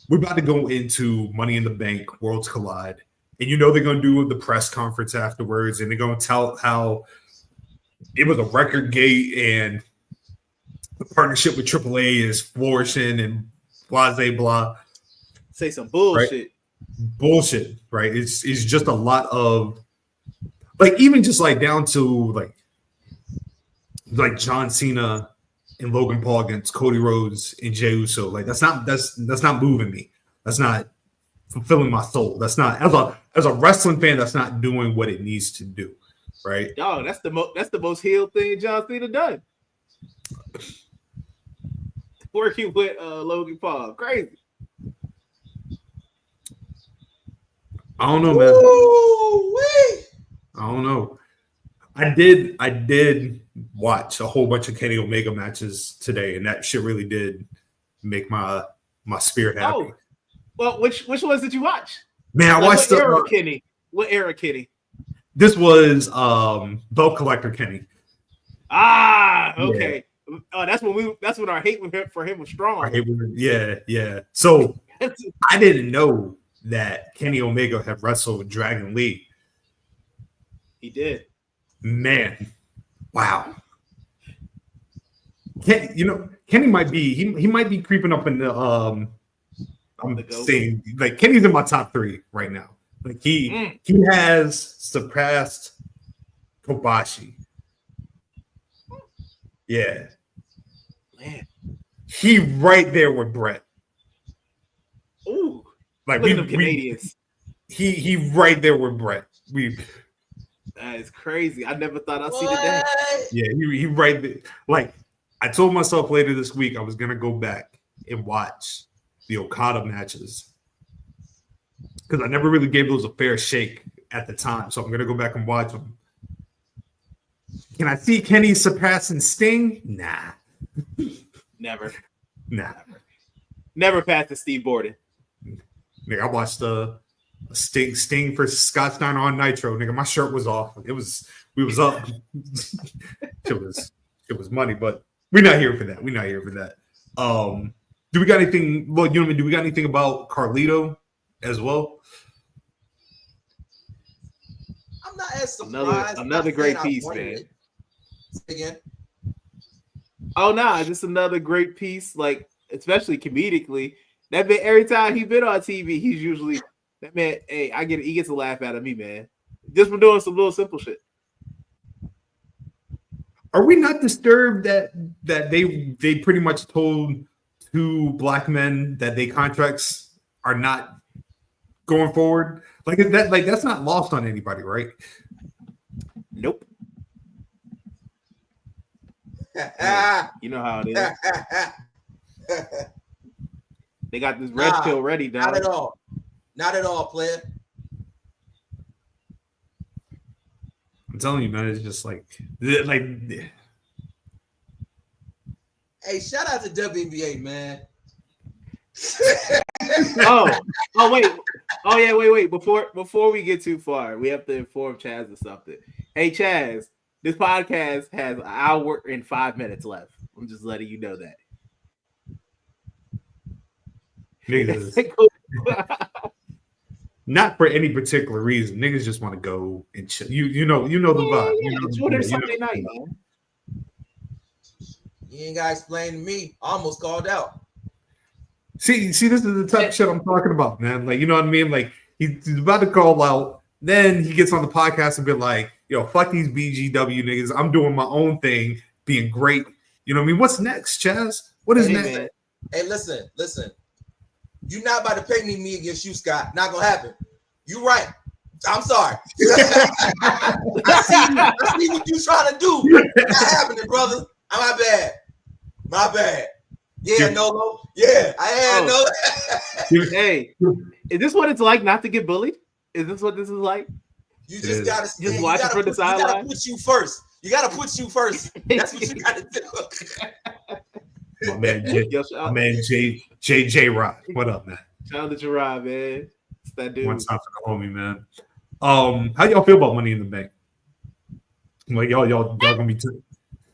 Speaker 2: we're about to go into Money in the Bank, Worlds Collide. And you know they're going to do the press conference afterwards, and they're going to tell how it was a record gate and the partnership with AAA is flourishing and blah, blah, blah.
Speaker 1: Say some bullshit.
Speaker 2: Right? Bullshit, right? It's just a lot of, like, even just like down to like John Cena and Logan Paul against Cody Rhodes and Jey Uso. Like that's not moving me. That's not fulfilling my soul. That's not as a wrestling fan. That's not doing what it needs to do, right?
Speaker 1: Dog, that's the most healed thing John Cena done. Working with Logan Paul, crazy.
Speaker 2: I don't know, man. Ooh-wee. I don't know. I did watch a whole bunch of Kenny Omega matches today, and that shit really did make my spirit happy.
Speaker 1: Oh. Well, which ones did you watch?
Speaker 2: Man, I watched
Speaker 1: what era Kenny? What era Kenny?
Speaker 2: This was Belt Collector Kenny.
Speaker 1: Ah, okay. Yeah. Oh, that's when our hate for him was strong.
Speaker 2: Yeah. So I didn't know that Kenny Omega had wrestled Dragon Lee.
Speaker 1: He did.
Speaker 2: Man, wow. Kenny might be he might be creeping up in the I'm saying like Kenny's in my top 3 right now. Like he has surpassed Kobashi. Yeah.
Speaker 1: Man.
Speaker 2: He right there with Brett.
Speaker 1: Ooh.
Speaker 2: Like
Speaker 1: look at them Canadians.
Speaker 2: He right there with Brett.
Speaker 1: That is crazy. I never thought I'd see the day.
Speaker 2: Yeah, he right there. Like I told myself later this week I was gonna go back and watch the Okada matches because I never really gave those a fair shake at the time. So I'm gonna go back and watch them. Can I see Kenny surpassing Sting? Nah.
Speaker 1: Never.
Speaker 2: Nah.
Speaker 1: Never past the Steve Borden.
Speaker 2: Nigga, I watched Sting versus Scott Steiner on Nitro. Nigga, my shirt was off. We was up. it was money, but we're not here for that. Do we got anything? Well, you know what I mean? Do we got anything about Carlito as well?
Speaker 6: I'm not as surprised.
Speaker 1: Another great piece, man.
Speaker 6: Again.
Speaker 1: Oh no, just another great piece. Like especially comedically, that man. Every time he been on TV, he's usually that man. Hey, he gets a laugh out of me, man. Just for doing some little simple shit.
Speaker 2: Are we not disturbed that they pretty much told 2 black men that their contracts are not going forward? Like that's not lost on anybody, right?
Speaker 1: Nope. You know how it is. They got this red pill ready, dog.
Speaker 6: Not at all, player.
Speaker 2: I'm telling you, man, it's just like.
Speaker 6: Hey, shout out to WNBA, man.
Speaker 1: Wait. Before we get too far, we have to inform Chaz of something. Hey, Chaz, this podcast has an hour and 5 minutes left. I'm just letting you know that.
Speaker 2: Niggas, not for any particular reason. Niggas just want to go and chill. You know the vibe.
Speaker 1: It's Sunday night, man.
Speaker 6: You ain't gotta explain to me. I almost called out.
Speaker 2: See, this is the type of shit I'm talking about, man. Like, you know what I mean? Like, he's about to call out. Then he gets on the podcast and be like, yo, fuck these BGW niggas. I'm doing my own thing, being great. You know what I mean? What's next, Chaz? What is next?
Speaker 6: Man. Hey, listen. You're not about to pay me against you, Scott. Not gonna happen. You right. I'm sorry. I see what you trying to do. Not happening, brother. My bad. Yeah, Nolo. Yeah, I had no.
Speaker 1: Hey, is this what it's like not to get bullied? Is this what this is like?
Speaker 6: You just gotta
Speaker 1: just watch it from the sideline.
Speaker 6: You gotta put you first. That's what you gotta do.
Speaker 2: My man, JJ Rod. What up, man?
Speaker 1: Shout out to Gerard, man. It's that dude.
Speaker 2: One time for the homie, man. How y'all feel about Money in the Bank? Like y'all gonna be too.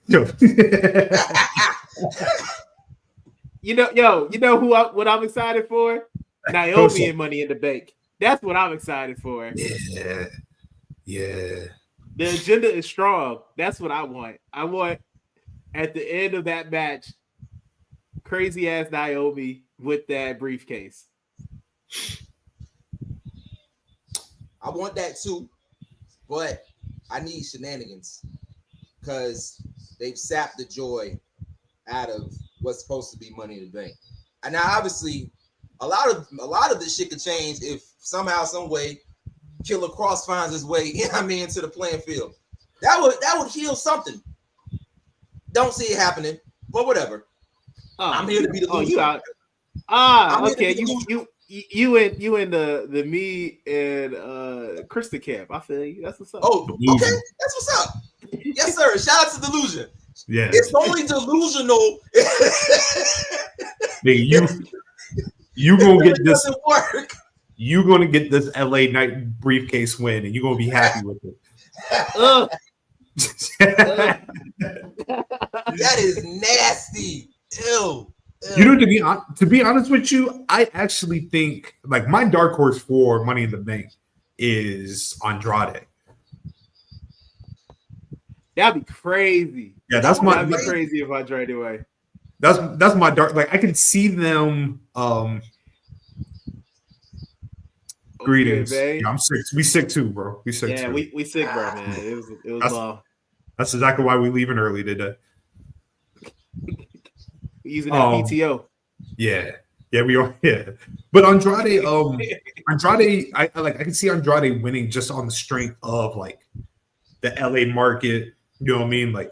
Speaker 2: Yo.
Speaker 1: You know what I'm excited for? Naomi and Money in the Bank. That's what I'm excited for.
Speaker 2: Yeah.
Speaker 1: The agenda is strong. That's what I want. I want at the end of that match, crazy ass Naomi with that briefcase.
Speaker 6: I want that too, but I need shenanigans because they've sapped the joy out of what's supposed to be Money in the Bank. And now, obviously, a lot of this shit could change if somehow, some way, Killer Cross finds his way, into the playing field. That would heal something. Don't see it happening, but whatever. I'm here to be the loser.
Speaker 1: You out? Okay. You and the me and Krista camp. I feel you. That's what's up.
Speaker 6: Oh, okay. That's what's up. Yes, sir. Shout out to Delusion.
Speaker 2: Yeah.
Speaker 6: It's only delusional.
Speaker 2: You gonna get this.
Speaker 6: Doesn't work.
Speaker 2: You gonna get this LA Knight briefcase win, and you're gonna be happy with it.
Speaker 6: That is nasty. Ew.
Speaker 2: You know, to be honest with you, I actually think like my dark horse for Money in the Bank is Andrade.
Speaker 1: That'd be crazy.
Speaker 2: Yeah,
Speaker 1: that'd be crazy if Andrade away.
Speaker 2: That's my dark. Like I can see them. Greetings.
Speaker 1: Okay,
Speaker 2: yeah, I'm sick. We sick too, bro. We sick.
Speaker 1: Yeah,
Speaker 2: too.
Speaker 1: we sick, bro, man. It was.
Speaker 2: That's exactly why we leaving early today.
Speaker 1: Using that PTO.
Speaker 2: Yeah, we are. Yeah, but Andrade, I can see Andrade winning just on the strength of like the LA market. You know what I mean? Like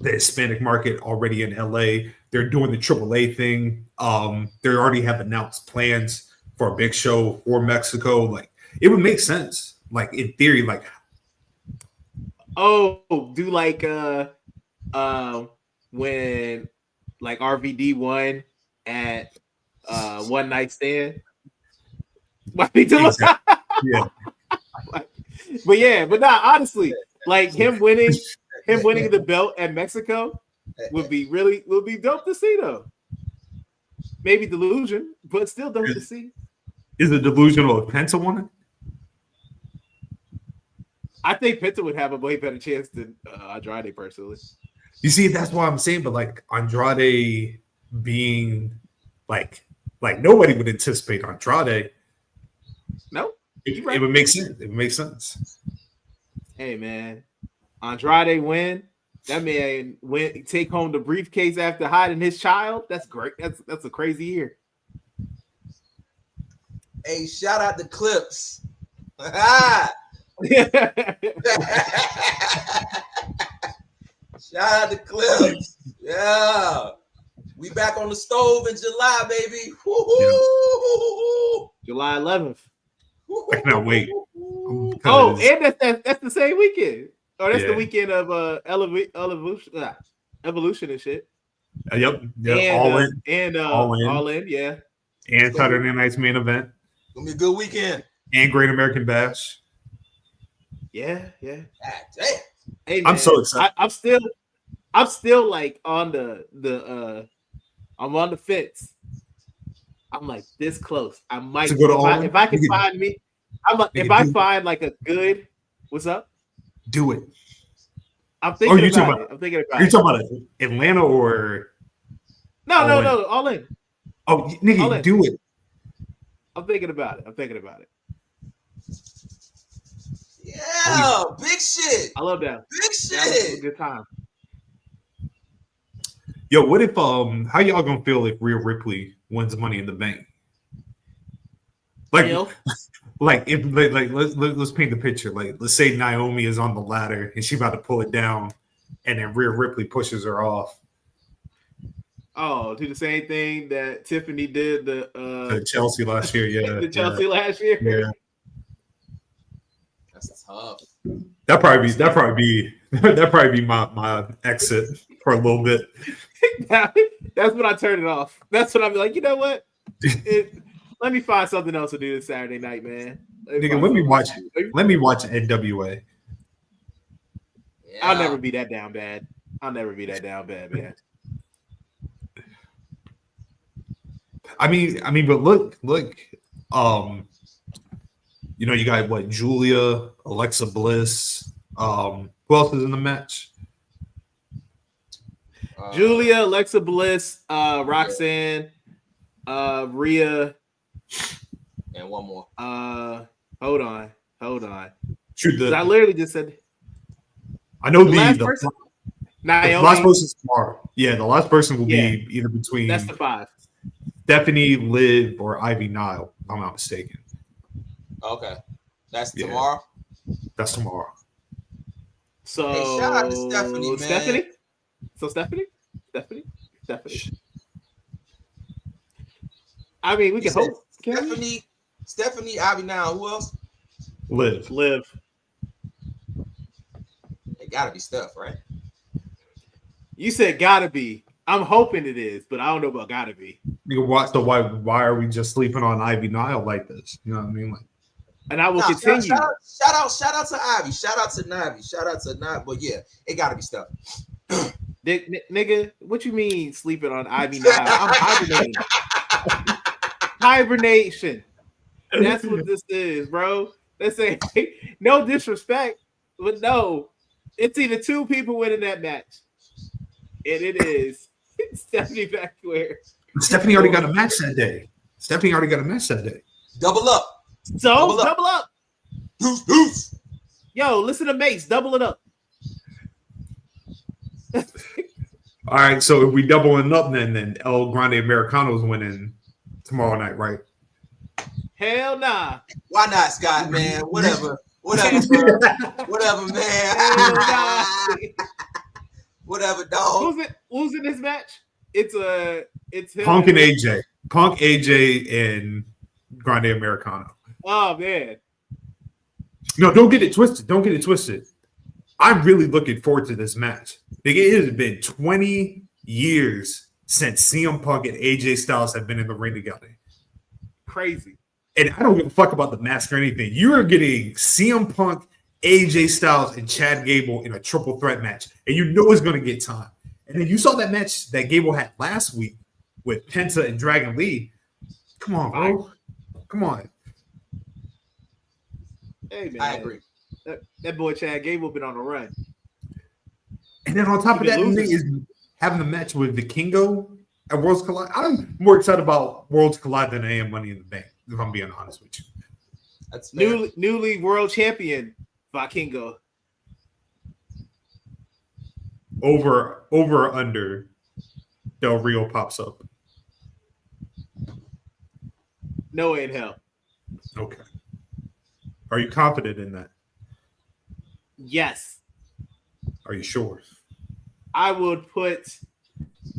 Speaker 2: the Hispanic market already in LA. They're doing the AAA thing. They already have announced plans for a big show for Mexico. Like it would make sense. Like in theory, like
Speaker 1: do like when like RVD won at One Night Stand.
Speaker 2: Exactly. Yeah.
Speaker 1: but honestly, like him winning the belt at Mexico would be dope to see though. Maybe delusion, but still dope to see.
Speaker 2: Is it delusional if Penta won it?
Speaker 1: I think Penta would have a way better chance than Andrade personally. You
Speaker 2: see, that's why I'm saying, but like Andrade being like nobody would anticipate Andrade.
Speaker 1: No,
Speaker 2: it would make sense. It would make sense.
Speaker 1: Hey man, Andrade win. That man take home the briefcase after hiding his child. That's great. That's a crazy year.
Speaker 6: Hey, shout out to Clipse. Shout out to Clipse. Yeah. We back on the stove in July, baby. Woo-hoo.
Speaker 1: July 11th.
Speaker 2: I cannot wait.
Speaker 1: Oh,
Speaker 2: because
Speaker 1: and that's the same weekend. Oh, that's the
Speaker 2: Yeah.
Speaker 1: weekend of evolution and shit.
Speaker 2: yep,
Speaker 1: And
Speaker 2: all in,
Speaker 1: all in, yeah.
Speaker 2: and Saturday Night's main event,
Speaker 6: Gonna be a good weekend.
Speaker 2: and Great American Bash.
Speaker 1: Yeah.
Speaker 6: God damn.
Speaker 1: Hey, man,
Speaker 2: I'm so excited.
Speaker 1: I'm still like on the I'm on the fence. I'm like this close. I might
Speaker 2: To go to All In?
Speaker 1: if I can
Speaker 2: You can-
Speaker 1: find me. If
Speaker 2: can
Speaker 1: I
Speaker 2: do it.
Speaker 1: find like a good, what's up?
Speaker 2: Do it.
Speaker 1: I'm thinking
Speaker 2: you talking
Speaker 1: about
Speaker 2: about-
Speaker 1: it. I'm thinking
Speaker 2: Are
Speaker 1: about
Speaker 2: you
Speaker 1: it.
Speaker 2: talking about Atlanta or?
Speaker 1: No,
Speaker 2: All In?
Speaker 1: all in.
Speaker 2: Oh,
Speaker 1: All
Speaker 2: nigga,
Speaker 1: In.
Speaker 2: do it.
Speaker 1: I'm thinking about it.
Speaker 6: Yeah, big shit.
Speaker 1: I love that.
Speaker 6: Big
Speaker 1: That was a
Speaker 6: shit.
Speaker 1: good time.
Speaker 2: Yo, what if how y'all gonna feel if Rhea Ripley wins Money in the Bank? Like,
Speaker 1: Yo.
Speaker 2: like if like let's paint the picture. Like, let's say Naomi is on the ladder and she about to pull it down, and then Rhea Ripley pushes her off.
Speaker 1: Oh, do the same thing that Tiffany did
Speaker 2: To Chelsea last year, yeah.
Speaker 1: the Chelsea last year.
Speaker 2: Yeah.
Speaker 6: That's tough.
Speaker 2: That'd probably be my exit for a little bit.
Speaker 1: That's when I turn it off. That's when I'm like, you know what? Let me find something else to do this Saturday night, man.
Speaker 2: Nigga, let me watch NWA.
Speaker 6: Yeah.
Speaker 1: I'll never be that down bad. Man.
Speaker 2: I mean, but look, you got what, Julia, Alexa Bliss. Who else is in the match?
Speaker 1: Julia, Alexa Bliss, Roxanne, Rhea,
Speaker 6: and one more.
Speaker 1: Hold on.
Speaker 2: Shoot,
Speaker 1: I literally just said
Speaker 2: I know
Speaker 1: the last person.
Speaker 2: the
Speaker 1: Naomi.
Speaker 2: last person's tomorrow. Yeah, the last person will be either between
Speaker 1: That's the 5.
Speaker 2: Stephanie, Liv, or Ivy Nile, if I'm not mistaken.
Speaker 6: Okay, that's
Speaker 2: Yeah.
Speaker 6: tomorrow.
Speaker 2: That's tomorrow.
Speaker 1: So
Speaker 6: Hey, shout out to Stephanie, man.
Speaker 1: Stephanie. So Stephanie. I mean, we can hope.
Speaker 6: Stephanie, Ivy now. Who else?
Speaker 2: Liv.
Speaker 6: It gotta be Steph, right?
Speaker 1: You said gotta be. I'm hoping it is, but I don't know about gotta be.
Speaker 2: Why are we just sleeping on Ivy Nile like this? You know what I mean? Like,
Speaker 1: and I will continue.
Speaker 6: Shout out to Ivy. Shout out to Navi. But yeah, it gotta be Steph.
Speaker 1: Nigga, what you mean sleeping on Ivy Nile? I'm hibernating. Hibernation. That's what this is, bro. Let's say no disrespect, but no, it's either 2 people winning that match, and it is Stephanie Backware.
Speaker 2: Stephanie already got a match that day.
Speaker 6: Double up.
Speaker 1: So double up.
Speaker 6: Deuce.
Speaker 1: Yo, listen to Mace. Double it up.
Speaker 2: All right, so if we doubling up, then El Grande Americano's winning tomorrow night, right?
Speaker 1: Hell nah.
Speaker 6: Why not, Scott, man? Whatever, bro. Whatever, man.
Speaker 1: Hell nah.
Speaker 6: Whatever, dog.
Speaker 1: Who's in this match? It's him
Speaker 2: Punk and AJ. Punk, AJ, and Grande Americano.
Speaker 1: Oh man.
Speaker 2: No, don't get it twisted. I'm really looking forward to this match. It has been 20 years since CM Punk and AJ Styles have been in the ring together.
Speaker 1: Crazy.
Speaker 2: And I don't give a fuck about the mask or anything. You are getting CM Punk, AJ Styles, and Chad Gable in a triple threat match. And you know it's going to get time. And then you saw that match that Gable had last week with Penta and Dragon Lee. Come on, bro. Come on.
Speaker 1: Hey man.
Speaker 6: I agree.
Speaker 1: That boy Chad Gable been on a run.
Speaker 2: And then on top of that, he is having the match with Vikingo at Worlds Collide. I'm more excited about Worlds Collide than I am Money in the Bank, if I'm being honest with you.
Speaker 6: That's fair.
Speaker 1: Newly world champion Vikingo.
Speaker 2: Over or under Del Rio pops up.
Speaker 1: No way in hell.
Speaker 2: Okay. Are you confident in that?
Speaker 1: Yes.
Speaker 2: Are you sure?
Speaker 1: I would put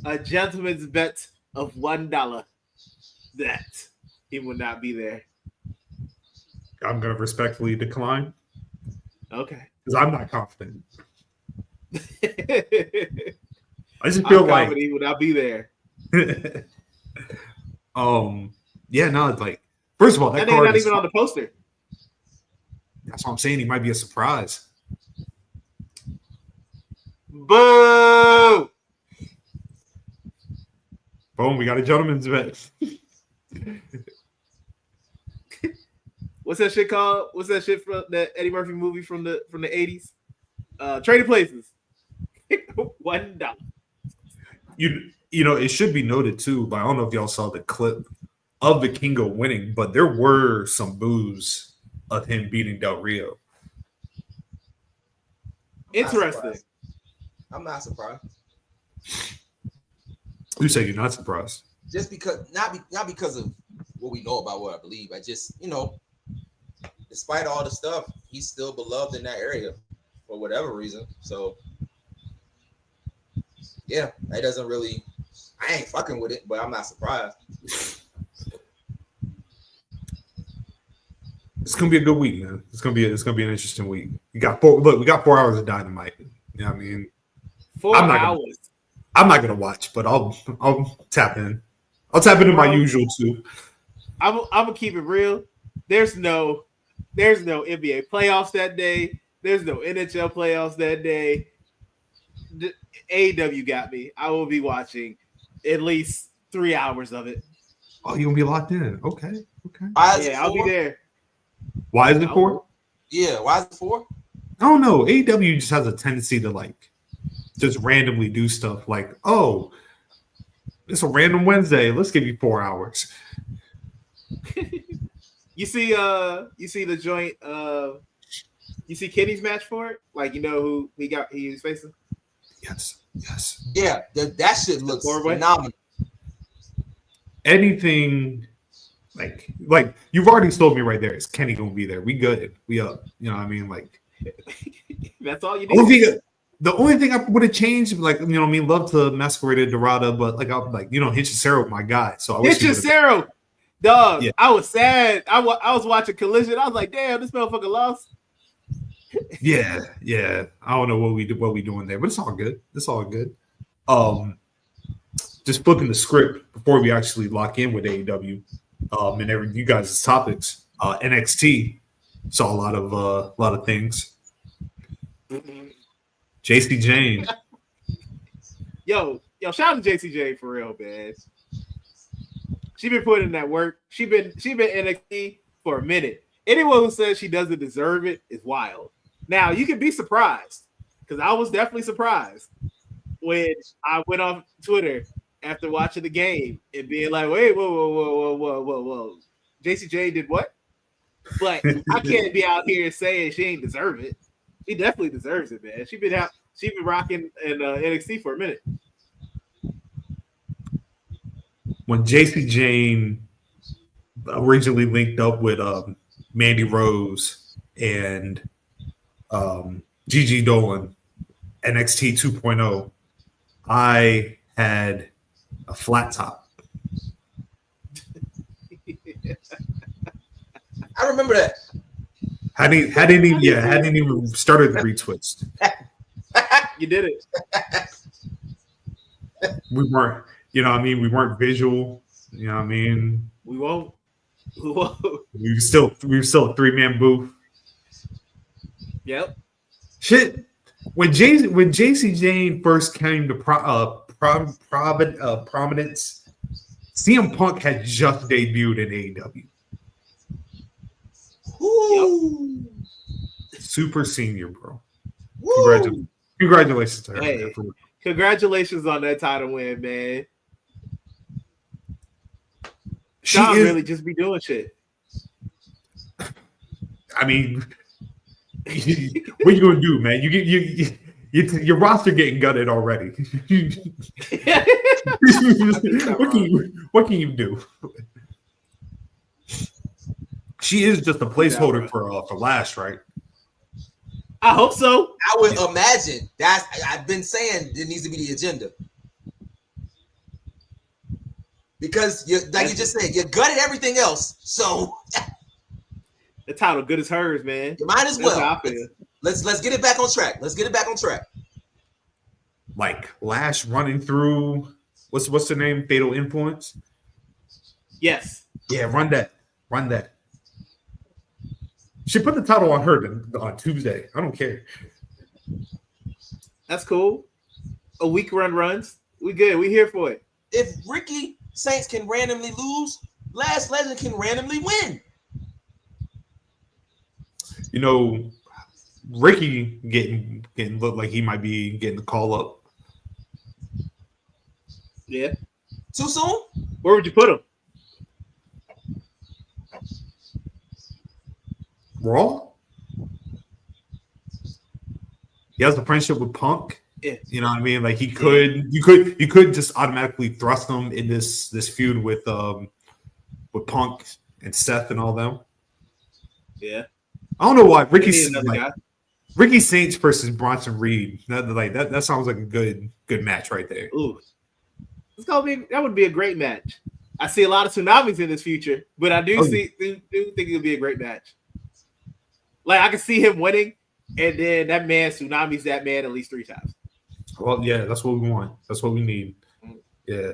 Speaker 1: a gentleman's bet of $1 that he will not be there.
Speaker 2: I'm going to respectfully decline.
Speaker 1: Okay.
Speaker 2: Because I'm not confident.
Speaker 1: I
Speaker 2: I just feel like
Speaker 1: he would not be there.
Speaker 2: Yeah, no, it's like first of all, that
Speaker 1: That nigga
Speaker 2: card
Speaker 1: not
Speaker 2: is
Speaker 1: even on the poster.
Speaker 2: That's what I'm saying. He might be a surprise.
Speaker 1: Boo!
Speaker 2: Boom, we got a gentleman's bet.
Speaker 1: What's that shit called? What's that shit from that Eddie Murphy movie from the 80s? Trading Places. $1.
Speaker 2: You know, it should be noted too, but I don't know if y'all saw the clip of the Kingo winning, but there were some boos of him beating Del Rio.
Speaker 1: Interesting.
Speaker 6: I'm not surprised.
Speaker 2: You say you're not surprised?
Speaker 6: Just because, not because of what we know about what I believe. I just, despite all the stuff, he's still beloved in that area for whatever reason. So, yeah, that doesn't really. I ain't fucking with it, but I'm not surprised.
Speaker 2: It's gonna be a good week, man. It's gonna be an interesting week. We got 4 hours of Dynamite. You know what I mean?
Speaker 1: 4 hours.
Speaker 2: I'm not gonna watch, but I'll tap in. I'll tap into my usual too.
Speaker 1: I'm gonna keep it real. There's no NBA playoffs that day. There's no NHL playoffs that day. AEW got me. I will be watching at least 3 hours of it.
Speaker 2: Oh, you gonna be locked in? Okay.
Speaker 1: Yeah, I'll be there.
Speaker 2: Why is it 4?
Speaker 6: Yeah, why is it 4?
Speaker 2: I don't know. AEW just has a tendency to just randomly do stuff like, oh, it's a random Wednesday. Let's give you 4 hours.
Speaker 1: You see the joint. You see Kenny's match for it. Like, you know who he was facing.
Speaker 2: Yes.
Speaker 6: Yeah, that shit looks phenomenal.
Speaker 2: Anything like you've already told me right there. Is Kenny gonna be there? We good. We up. You know what I mean? Like
Speaker 1: that's all you need.
Speaker 2: The only thing I would have changed, love to Masquerade Dorada, but Hichisero, my guy. So
Speaker 1: Hichisero, dog.
Speaker 2: Yeah.
Speaker 1: I was sad. I was watching Collision. I was like, damn, this motherfucker lost.
Speaker 2: Yeah. I don't know what we doing there, but it's all good. Just flipping the script before we actually lock in with AEW, and you guys' topics. NXT saw a lot of things. JC Jane.
Speaker 1: Yo, shout out to JC Jane for real, man. She been putting in that work. She been NXT for a minute. Anyone who says she doesn't deserve it is wild. Now you can be surprised, because I was definitely surprised when I went on Twitter after watching the game and being like, wait, whoa. JC Jane did what? But I can't be out here saying she ain't deserve it. She definitely deserves it, man. She been rocking in NXT for a minute.
Speaker 2: When JC Jane originally linked up with Mandy Rose and Gigi Dolan, NXT 2.0, I had a flat top.
Speaker 6: I remember that.
Speaker 2: Hadn't even started the retwist.
Speaker 1: You did it.
Speaker 2: We weren't, we weren't visual. You know what I mean?
Speaker 1: We won't.
Speaker 2: We were still a 3-man booth.
Speaker 1: Yep.
Speaker 2: Shit. When JC Jane first came to prominence, CM Punk had just debuted in AEW.
Speaker 6: Ooh.
Speaker 2: Yep. Super senior, bro.
Speaker 6: Woo.
Speaker 2: Congratulations to her.
Speaker 1: Hey, congratulations on that title win, man. Sean really just be doing shit.
Speaker 2: I mean, what you gonna do, man? Your roster getting gutted already. What can you do? She is just a placeholder for Lash, right?
Speaker 1: I hope so.
Speaker 6: I would imagine I've been saying it needs to be the agenda. Because you just said, you gutted everything else. So
Speaker 1: the title good as hers, man.
Speaker 6: You might as well. Let's get it back on track. Let's get it back on track.
Speaker 2: Like Lash running through what's the name? Fatal Influence.
Speaker 1: Yes.
Speaker 2: Yeah, run that. She put the title on her on Tuesday. I don't care.
Speaker 1: That's cool. A week runs. We good. We here for it.
Speaker 6: If Ricky Saints can randomly lose, Last Legend can randomly win.
Speaker 2: You know, Ricky getting looked like he might be getting the call up.
Speaker 1: Yeah.
Speaker 6: Too soon?
Speaker 1: Where would you put him?
Speaker 2: Raw? He has a friendship with Punk.
Speaker 1: Yeah.
Speaker 2: You know what I mean? Like you could just automatically thrust him in this feud with Punk and Seth and all them.
Speaker 1: Yeah.
Speaker 2: I don't know why Ricky Saints versus Bronson Reed. That sounds like a good match right there.
Speaker 1: Ooh. That would be a great match. I see a lot of tsunamis in this future, but I do think it would be a great match. Like I can see him winning, and then that man tsunamis that man at least 3 times.
Speaker 2: Well, yeah, that's what we want. That's what we need. Yeah.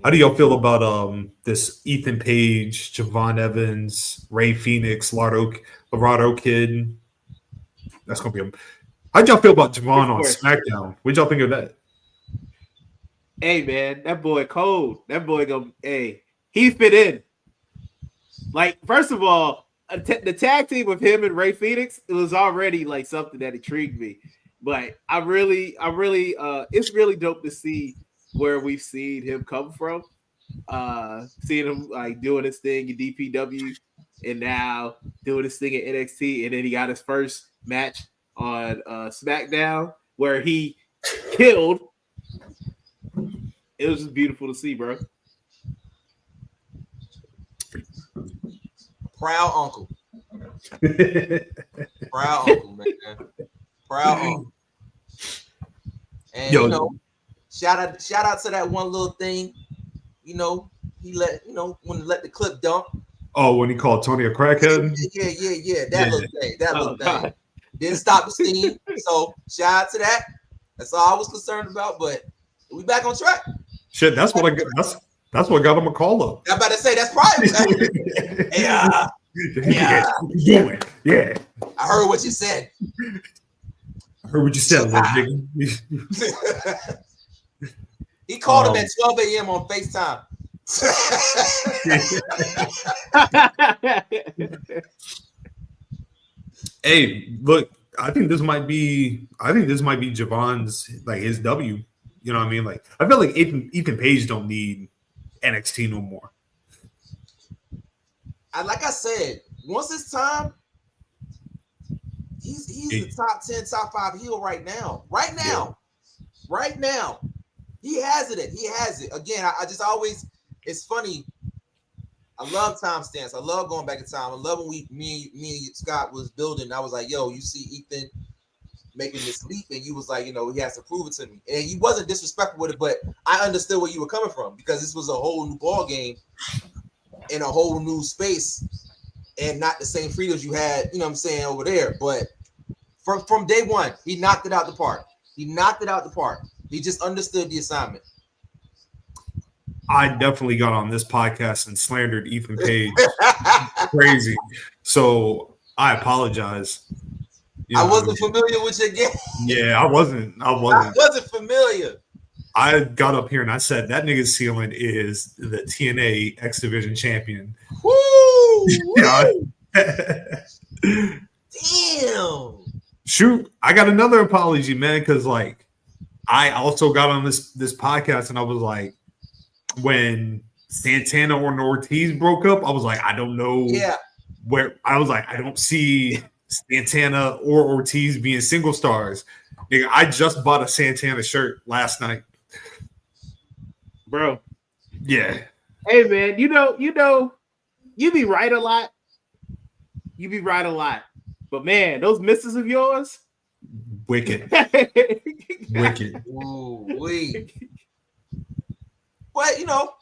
Speaker 2: How do y'all feel about this Ethan Page, Javon Evans, Ray Phoenix, Laredo Kid? That's gonna be how'd y'all feel about Javon on SmackDown? What'd y'all think of that?
Speaker 1: Hey man, that boy cold. That boy he fit in. Like, first of all, the tag team with him and Ray Phoenix, it was already like something that intrigued me. But I really, it's really dope to see where we've seen him come from. Seeing him like doing his thing in DPW and now doing his thing at NXT, and then he got his first match on SmackDown where he killed. It was just beautiful to see, bro.
Speaker 6: Proud uncle. Proud uncle, man. Proud uncle. And you know, shout out to that one little thing. You know, he let the clip dump.
Speaker 2: Oh, when he called Tony a crackhead?
Speaker 6: Yeah. That little thing. Didn't stop the steam. So shout out to that. That's all I was concerned about. But we back on track.
Speaker 2: Shit, that's what got him a call up.
Speaker 6: I'm about to say that's private. Yeah.
Speaker 2: Yeah.
Speaker 6: I heard what you said.
Speaker 2: Little nigga.
Speaker 6: He called him at 12 a.m. on FaceTime.
Speaker 2: Hey, look, I think this might be Javon's like his W. You know what I mean? Like I feel like Ethan Page don't need NXT no more.
Speaker 6: Like I said, once it's time, he's the top 10, top 5 heel right now. Right now. He has it. Again, I just always, it's funny. I love timestamps. I love going back in time. I love when me and Scott was building. I was like, yo, you see Ethan making this leap, and you was like, you know, he has to prove it to me. And he wasn't disrespectful with it, but I understood where you were coming from because this was a whole new ball game in a whole new space and not the same freedoms you had, you know what I'm saying, over there. But from day one, he knocked it out the park. He just understood the assignment.
Speaker 2: I definitely got on this podcast and slandered Ethan Page. Crazy. So I apologize.
Speaker 6: I wasn't familiar with your game.
Speaker 2: Yeah, I wasn't
Speaker 6: familiar.
Speaker 2: I got up here and I said that nigga's ceiling is the TNA X Division champion.
Speaker 6: Woo!
Speaker 2: Damn. Shoot, I got another apology, man, because like I also got on this podcast and I was like, when Santana or Ortiz broke up, I was like, I don't know where I was like, I don't see Santana or Ortiz being single stars. Nigga, I just bought a Santana shirt last night.
Speaker 1: Bro.
Speaker 2: Yeah.
Speaker 1: Hey man, you know, you be right a lot. But man, those misses of yours.
Speaker 2: Wicked. Wicked.
Speaker 6: Ooh, wait. But you know,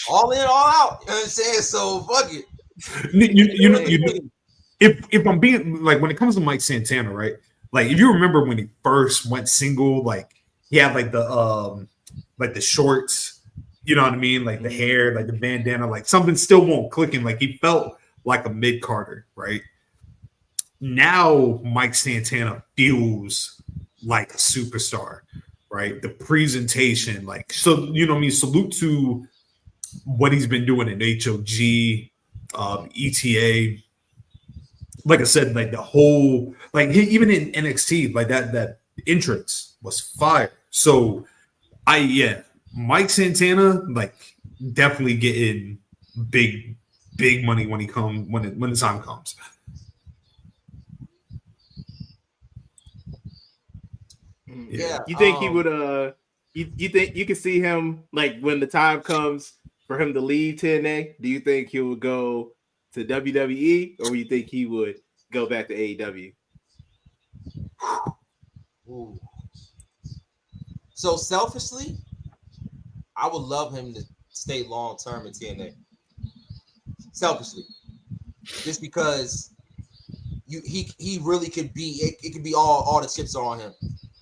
Speaker 6: all in, all out. You know what I'm saying? So fuck it.
Speaker 2: if I'm being like, when it comes to Mike Santana, right? Like, if you remember when he first went single, like he had like the shorts, you know what I mean? Like the hair, like the bandana, like something still won't click him. Like he felt like a mid-carder, right? Now Mike Santana feels like a superstar, right? The presentation, like, so, you know what I mean? Salute to what he's been doing in HOG, ETA. Like I said, like the whole, like even in NXT, like that entrance was fire. So Mike Santana, like, definitely getting big money when the time comes.
Speaker 6: Yeah.
Speaker 1: You think he would? You think you can see him, like, when the time comes for him to leave TNA? Do you think he would go to WWE, or you think he would go back to AEW?
Speaker 6: Ooh. So selfishly, I would love him to stay long term in TNA. Selfishly, just because he really could be, it could be all the chips are on him,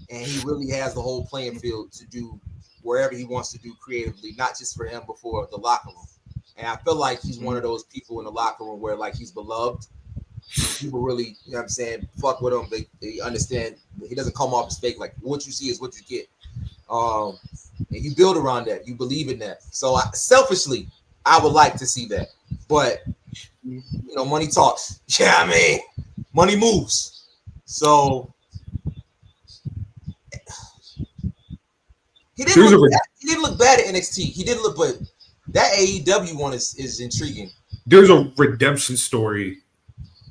Speaker 6: and he really has the whole playing field to do wherever he wants to do creatively, not just for him, but for the locker room. And I feel like he's one of those people in the locker room where, like, he's beloved. People really, you know what I'm saying, fuck with him. They understand he doesn't come off as fake. Like, what you see is what you get. And you build around that. You believe in that. So selfishly, I would like to see that. But, you know, money talks. Yeah, I mean, money moves. So he didn't look bad at NXT. He didn't look, but that AEW one is intriguing.
Speaker 2: There's a redemption story.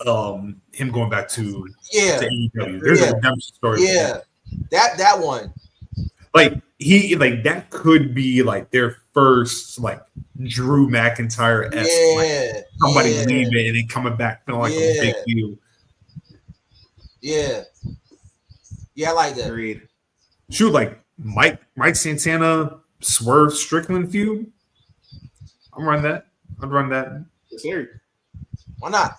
Speaker 2: Him going back to AEW. There's a redemption story.
Speaker 6: Yeah, that one.
Speaker 2: Like that could be like their first, like, Drew McIntyre-esque, like somebody leaving and then coming back feeling like a big deal.
Speaker 6: Yeah, I like that.
Speaker 1: Agreed.
Speaker 2: Shoot, like Mike Santana, Swerve Strickland feud. I'd run that.
Speaker 1: Yes, sir.
Speaker 6: Why not?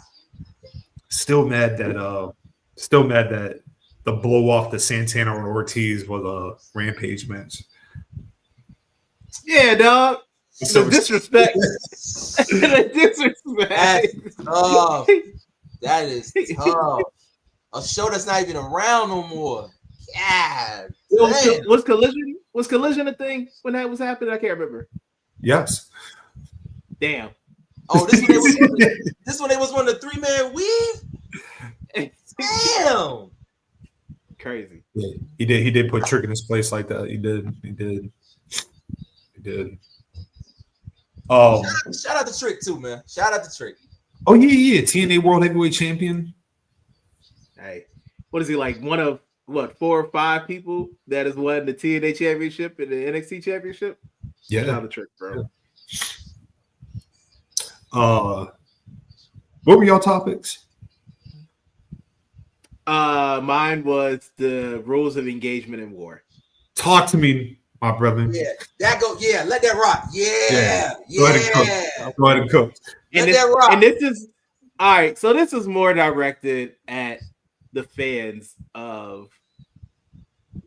Speaker 2: Still mad that the blow off the Santana and Ortiz was a Rampage match.
Speaker 1: Yeah, dog. The disrespect. The disrespect.
Speaker 6: That is tough. A show that's not even around no more. Yeah.
Speaker 1: Was Collision a thing when that was happening? I can't remember.
Speaker 2: Yes.
Speaker 1: Damn.
Speaker 6: Oh, this one they was on the 3-man weave. Damn.
Speaker 1: Crazy.
Speaker 2: Yeah, he did put Trick in his place like that. He did.
Speaker 6: Shout out to Trick too, man. Shout out to Trick.
Speaker 2: Oh yeah. TNA World Heavyweight Champion.
Speaker 1: Hey, what is he, like, one of 4 or 5 people that has won the TNA Championship and the NXT Championship?
Speaker 2: Yeah.
Speaker 1: Shout out to Trick, bro.
Speaker 2: What were y'all topics?
Speaker 1: Mine was the rules of engagement in war.
Speaker 2: Talk to me, my brother.
Speaker 6: Yeah, let that rock. Yeah.
Speaker 2: Go ahead and cook.
Speaker 1: And this is all right. So this is more directed at the fans of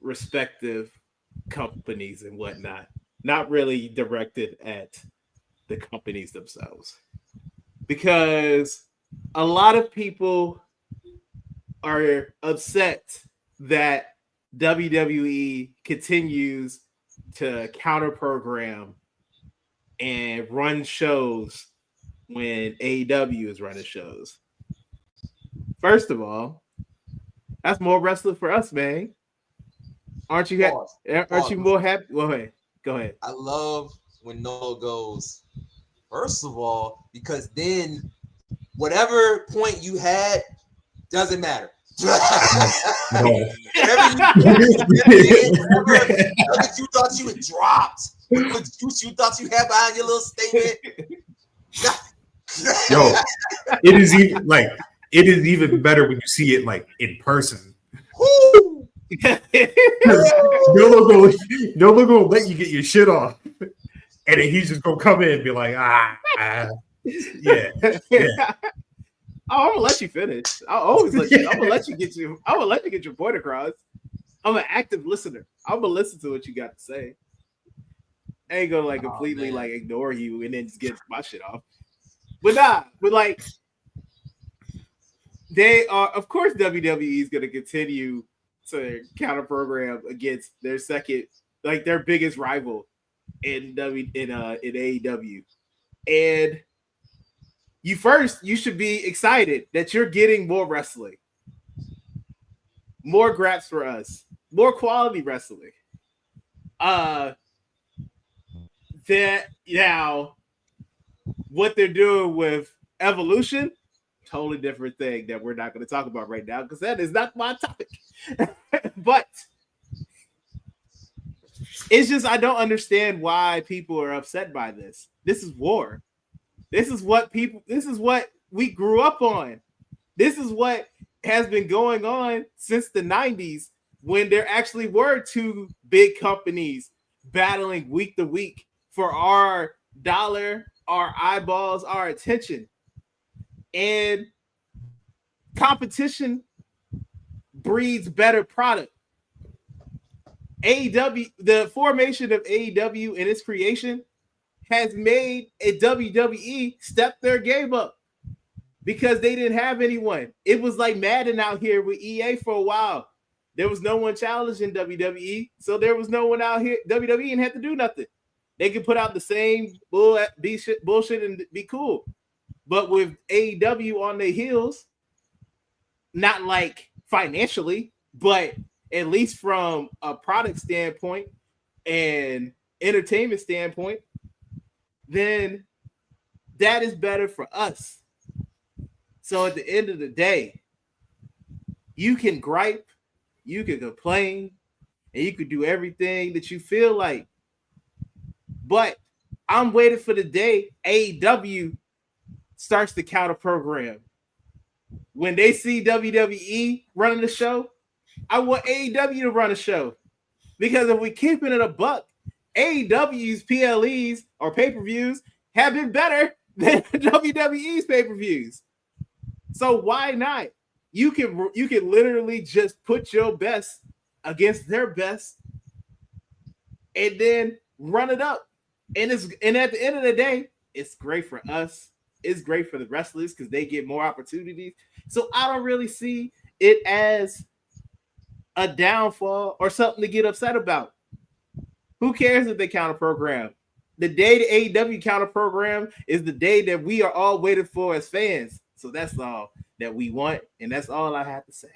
Speaker 1: respective companies and whatnot, not really directed at the companies themselves, because a lot of people are upset that WWE continues to counter program and run shows when AEW is running shows. First of all, that's more wrestling for us, man. Aren't you? Aren't you more happy? Well, go ahead.
Speaker 6: I love when Noah goes, first of all, because then whatever point you had doesn't matter. Whatever you thought you had dropped, what juice you thought you had behind your little statement.
Speaker 2: Yo, it is even better when you see it, like, in person. No logo will let you get your shit off, and then he's just gonna come in and be like, yeah.
Speaker 1: I'm gonna let you finish. I'll always let you. I'm gonna let you get your. I'm gonna let you get your point across. I'm an active listener. I'm gonna listen to what you got to say. I ain't gonna like completely like ignore you and then just get my shit off. But like they are. Of course, WWE is gonna continue to counter program against their second, like their biggest rival in AEW, and you should be excited that you're getting more wrestling, more graps for us, more quality wrestling. That now what they're doing with Evolution, totally different thing that we're not going to talk about right now because that is not my topic. But it's just I don't understand why people are upset by this. This is war. This is what we grew up on. This is what has been going on since the 90s when there actually were two big companies battling week to week for our dollar, our eyeballs, our attention. And competition breeds better product. AEW, the formation of AEW and its creation has made a WWE step their game up because they didn't have anyone. It was like Madden out here with EA for a while. There was no one challenging WWE, so there was no one out here. WWE didn't have to do nothing. They could put out the same bullshit and be cool. But with AEW on their heels, not like financially, but at least from a product standpoint and entertainment standpoint, then that is better for us. So at the end of the day, you can gripe, you can complain, and you can do everything that you feel like. But I'm waiting for the day AEW starts the counter program. When they see WWE running the show, I want AEW to run a show. Because if we keeping it a buck, AEW's PLEs or pay-per-views have been better than WWE's pay-per-views. So why not? You can literally just put your best against their best and then run it up. And at the end of the day, it's great for us. It's great for the wrestlers because they get more opportunities. So I don't really see it as a downfall or something to get upset about. Who cares if they counter program? The day the AEW counter program is the day that we are all waiting for as fans. So that's all that we want, and that's all I have to say.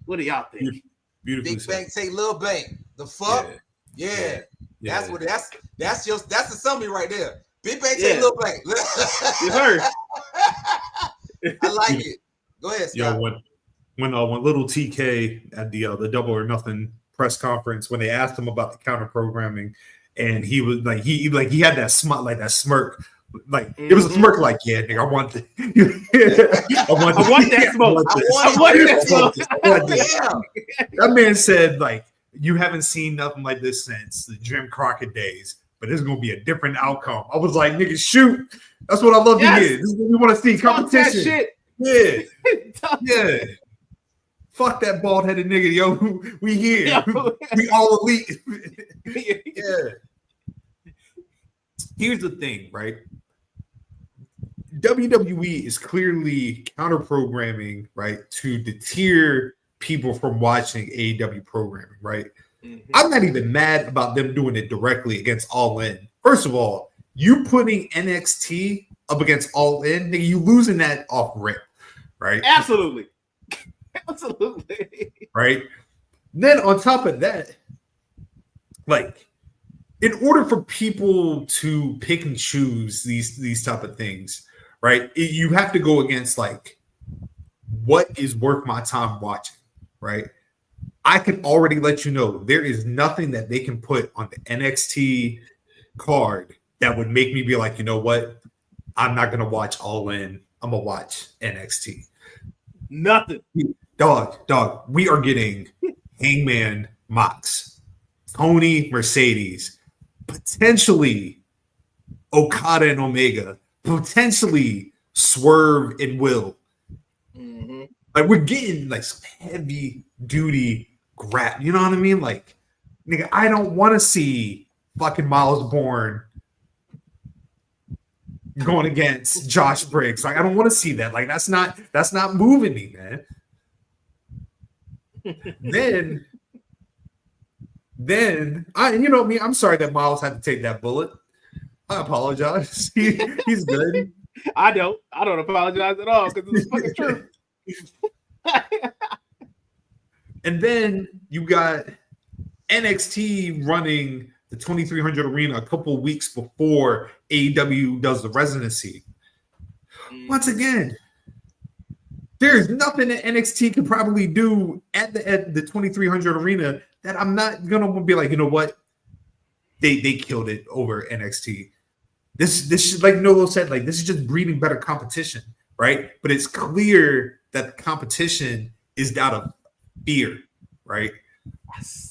Speaker 1: What do y'all think?
Speaker 2: Beautiful.
Speaker 6: Big Bank take Lil Bank. The fuck? Yeah. That's the summary right there. Big Bank take Lil Bank.
Speaker 1: You heard.
Speaker 6: I like it. Go ahead, Scott.
Speaker 2: Yo, when little TK at the Double or Nothing press conference, when they asked him about the counter programming, and he was like he had that smirk. Like it was a smirk, like, yeah, nigga, I want that. I want that smoke. I want that smoke. That man said, like, you haven't seen nothing like this since the Jim Crockett days, but there's gonna be a different outcome. I was like, nigga, shoot. That's what I love to hear. This is what we want to see. Competition. Shit. Yeah. Fuck that bald-headed nigga, yo. We here. Yo. We all elite. Yeah. Here's the thing, right? WWE is clearly counter-programming, right, to deter people from watching AEW programming, right? Mm-hmm. I'm not even mad about them doing it directly against All In. First of all, you putting NXT up against All In, nigga, you losing that off rip, right?
Speaker 1: Absolutely. Absolutely.
Speaker 2: Right? Then on top of that, like, in order for people to pick and choose these type of things, right, you have to go against, like, what is worth my time watching, right? I can already let you know there is nothing that they can put on the NXT card that would make me be like, you know what? I'm not going to watch All In. I'm going to watch NXT.
Speaker 1: Nothing.
Speaker 2: Dog, we are getting Hangman Mox, Tony Mercedes, potentially Okada and Omega, potentially Swerve and Will.
Speaker 1: Mm-hmm.
Speaker 2: Like we're getting like some heavy duty grab. You know what I mean? Like, nigga, I don't want to see fucking Miles Bourne going against Josh Briggs. Like, I don't want to see that. Like, that's not moving me, man. Then you know me. I'm sorry that Miles had to take that bullet. I apologize. He's good.
Speaker 1: I don't apologize at all because it's fucking true.
Speaker 2: And then you got NXT running the 2300 arena a couple weeks before AEW does the residency. Once again, there's nothing that NXT can probably do at the 2300 arena that I'm not gonna be like, you know what? They killed it over NXT. This should, like Nolo said, like this is just breeding better competition, right? But it's clear that the competition is out of fear, right?
Speaker 1: Yes.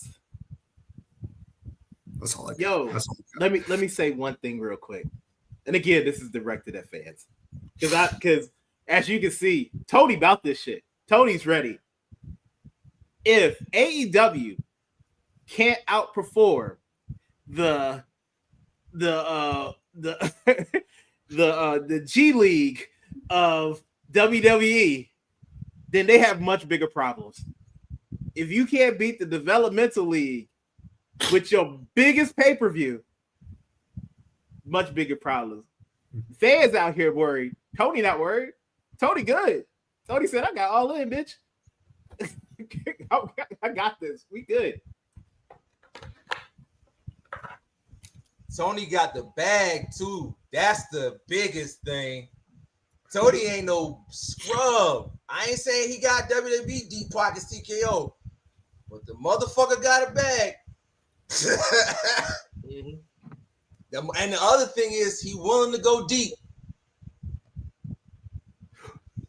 Speaker 2: That's all I got.
Speaker 1: Yo, let me say one thing real quick. And again, this is directed at fans. Because as you can see, Tony about this shit. Tony's ready. If AEW can't outperform the G League of WWE, then they have much bigger problems. If you can't beat the developmental league with your biggest pay-per-view, much bigger problems. Fans out here worried. Tony not worried. Tony good. Tony said, I got all in, bitch. I got this. We good.
Speaker 6: Tony got the bag too. That's the biggest thing. Tony ain't no scrub. I ain't saying he got WWE deep pockets TKO, but the motherfucker got a bag.
Speaker 1: Mm-hmm.
Speaker 6: And the other thing is he willing to go deep.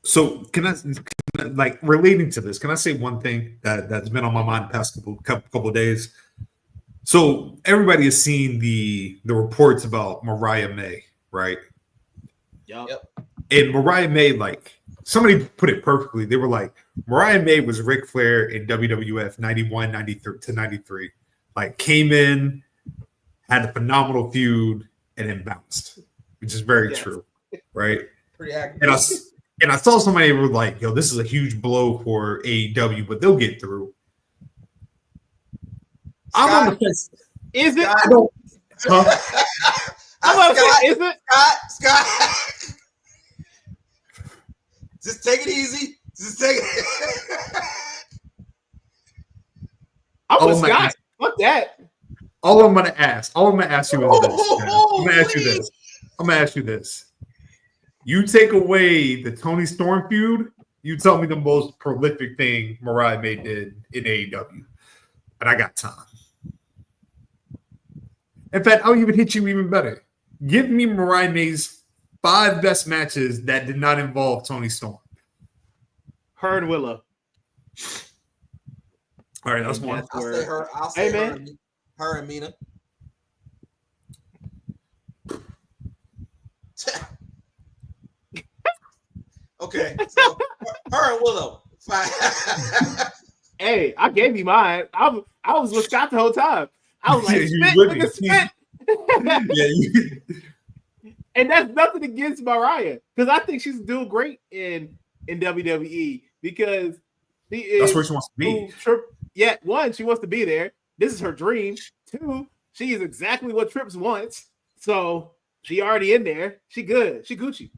Speaker 2: So can I like relating to this? Can I say one thing that's been on my mind the past couple of days? So everybody has seen the reports about Mariah May, right?
Speaker 1: Yep.
Speaker 2: And Mariah May, like somebody put it perfectly. They were like, Mariah May was Ric Flair in WWF 91, 93 to 93. Like came in, had a phenomenal feud, and then bounced, which is very true, right?
Speaker 6: Pretty accurate.
Speaker 2: And I saw somebody who was like, yo, this is a huge blow for AEW, but they'll get through. I'm on the fence.
Speaker 1: Is it?
Speaker 2: I don't. Huh?
Speaker 1: Is it?
Speaker 6: Scott. Just take it easy. Just take it.
Speaker 1: I'm with Scott. Fuck that.
Speaker 2: All I'm gonna ask you is this. I'm gonna ask you this. You take away the Tony Storm feud, you tell me the most prolific thing Mariah May did in AEW. And I got time. In fact, I'll even hit you even better. Give me Mariah May's 5 best matches that did not involve Tony Storm.
Speaker 1: Her and Willow.
Speaker 2: All right, that's one.
Speaker 6: I'll say her and Mina. Okay, so her and Willow. Fine.
Speaker 1: Hey, I gave you mine. I was with Scott the whole time. I was like, spit. And that's nothing against Mariah, because I think she's doing great in WWE because she is.
Speaker 2: That's where she wants to be.
Speaker 1: One, she wants to be there. This is her dream. 2, she is exactly what Trips wants. So she already in there. She good. She Gucci.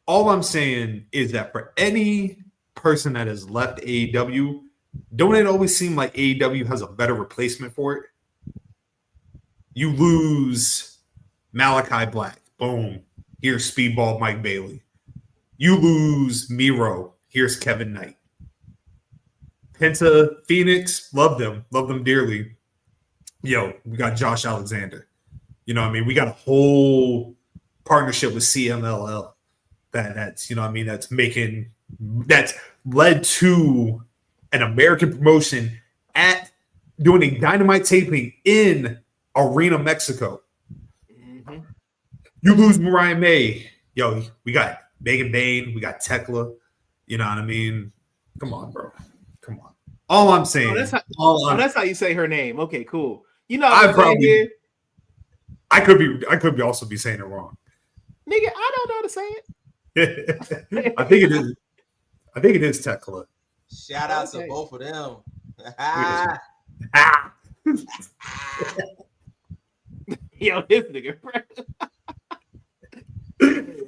Speaker 2: All I'm saying is that for any person that has left AEW, don't it always seem like AEW has a better replacement for it? You lose Malachi Black. Boom. Here's Speedball Mike Bailey. You lose Miro. Here's Kevin Knight. Penta Phoenix, love them dearly. Yo, we got Josh Alexander. You know what I mean? We got a whole partnership with CMLL that's, you know what I mean, that's led to an American promotion at doing a Dynamite taping in Arena, Mexico. Mm-hmm. You lose Mariah May. Yo, we got Megan Bain, we got Tekla. You know what I mean? Come on, bro. Come on. All I'm saying.
Speaker 1: That's how you say her name. Okay, cool. You know
Speaker 2: I
Speaker 1: what I'm saying here?
Speaker 2: I could be also be saying it wrong.
Speaker 1: Nigga, I don't know how to say it.
Speaker 2: I think it is Tekla.
Speaker 6: Shout out to both of them.
Speaker 1: Yo, this nigga.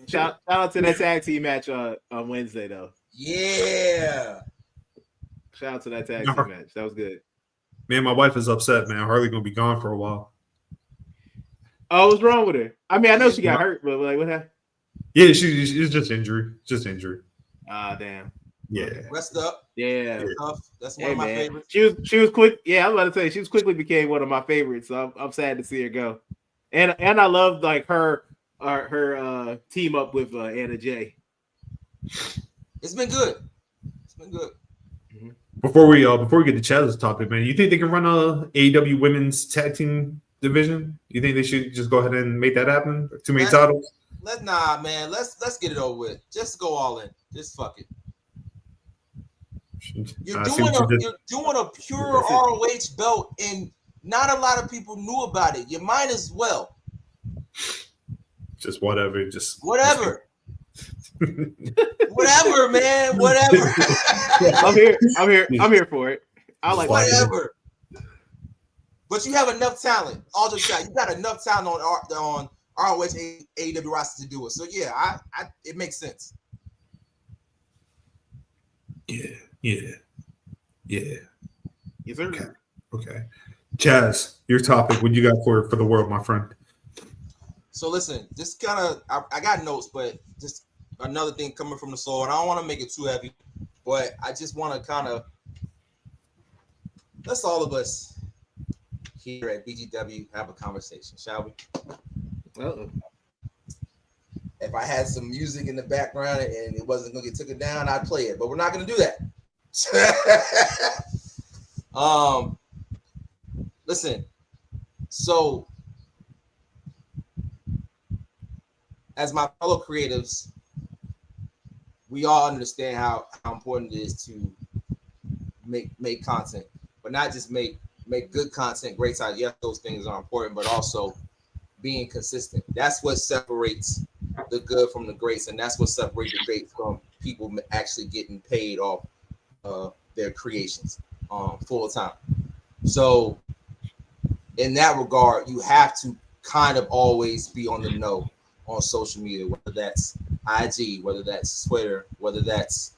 Speaker 1: Shout out to that tag team match on Wednesday, though.
Speaker 6: Yeah.
Speaker 1: Shout out to that tag team match. That was good.
Speaker 2: Man, my wife is upset, man. Harley gonna be gone for a while.
Speaker 1: Oh, what's wrong with her? I mean, I know she got hurt, but like, what happened?
Speaker 2: Yeah, it's just injury. Just injury.
Speaker 1: Ah, damn.
Speaker 2: Yeah.
Speaker 6: Rest up.
Speaker 1: Yeah.
Speaker 6: That's one of my favorites.
Speaker 1: She was quick. Yeah, I was about to say she quickly became one of my favorites. So I'm sad to see her go. And I love like her team up with Anna Jay.
Speaker 6: It's been good.
Speaker 2: Mm-hmm. Before we get to Chaz's topic, man, you think they can run a AEW women's tag team division? You think they should just go ahead and make that happen? Too many titles?
Speaker 6: Nah, man. Let's get it over with. Just go all in. Just fuck it. You're doing a pure ROH belt, and not a lot of people knew about it. You might as well.
Speaker 2: Just whatever.
Speaker 6: Whatever, man. Whatever.
Speaker 1: I'm here for it. I like
Speaker 6: whatever. But you have enough talent. All the shot. You got enough talent on ROH AEW roster to do it. So yeah, it makes sense.
Speaker 2: Yeah.
Speaker 1: Yes, sir.
Speaker 2: Okay. Chaz, your topic. What you got for the world, my friend?
Speaker 6: So listen, just kind of I got notes, but just another thing coming from the soul, and I don't want to make it too heavy, but I just want to kind of let's all of us here at BGW have a conversation, shall we?
Speaker 1: Uh-oh.
Speaker 6: If I had some music in the background and it wasn't gonna get taken down, I'd play it, but we're not gonna do that. Listen, so as my fellow creatives, we all understand how important it is to make content, but not just make good content, great content. Yes, those things are important, but also being consistent. That's what separates the good from the greats, and that's what separates the great from people actually getting paid off their creations full time. So in that regard, you have to kind of always be on the know on social media, whether that's IG, whether that's Twitter, whether that's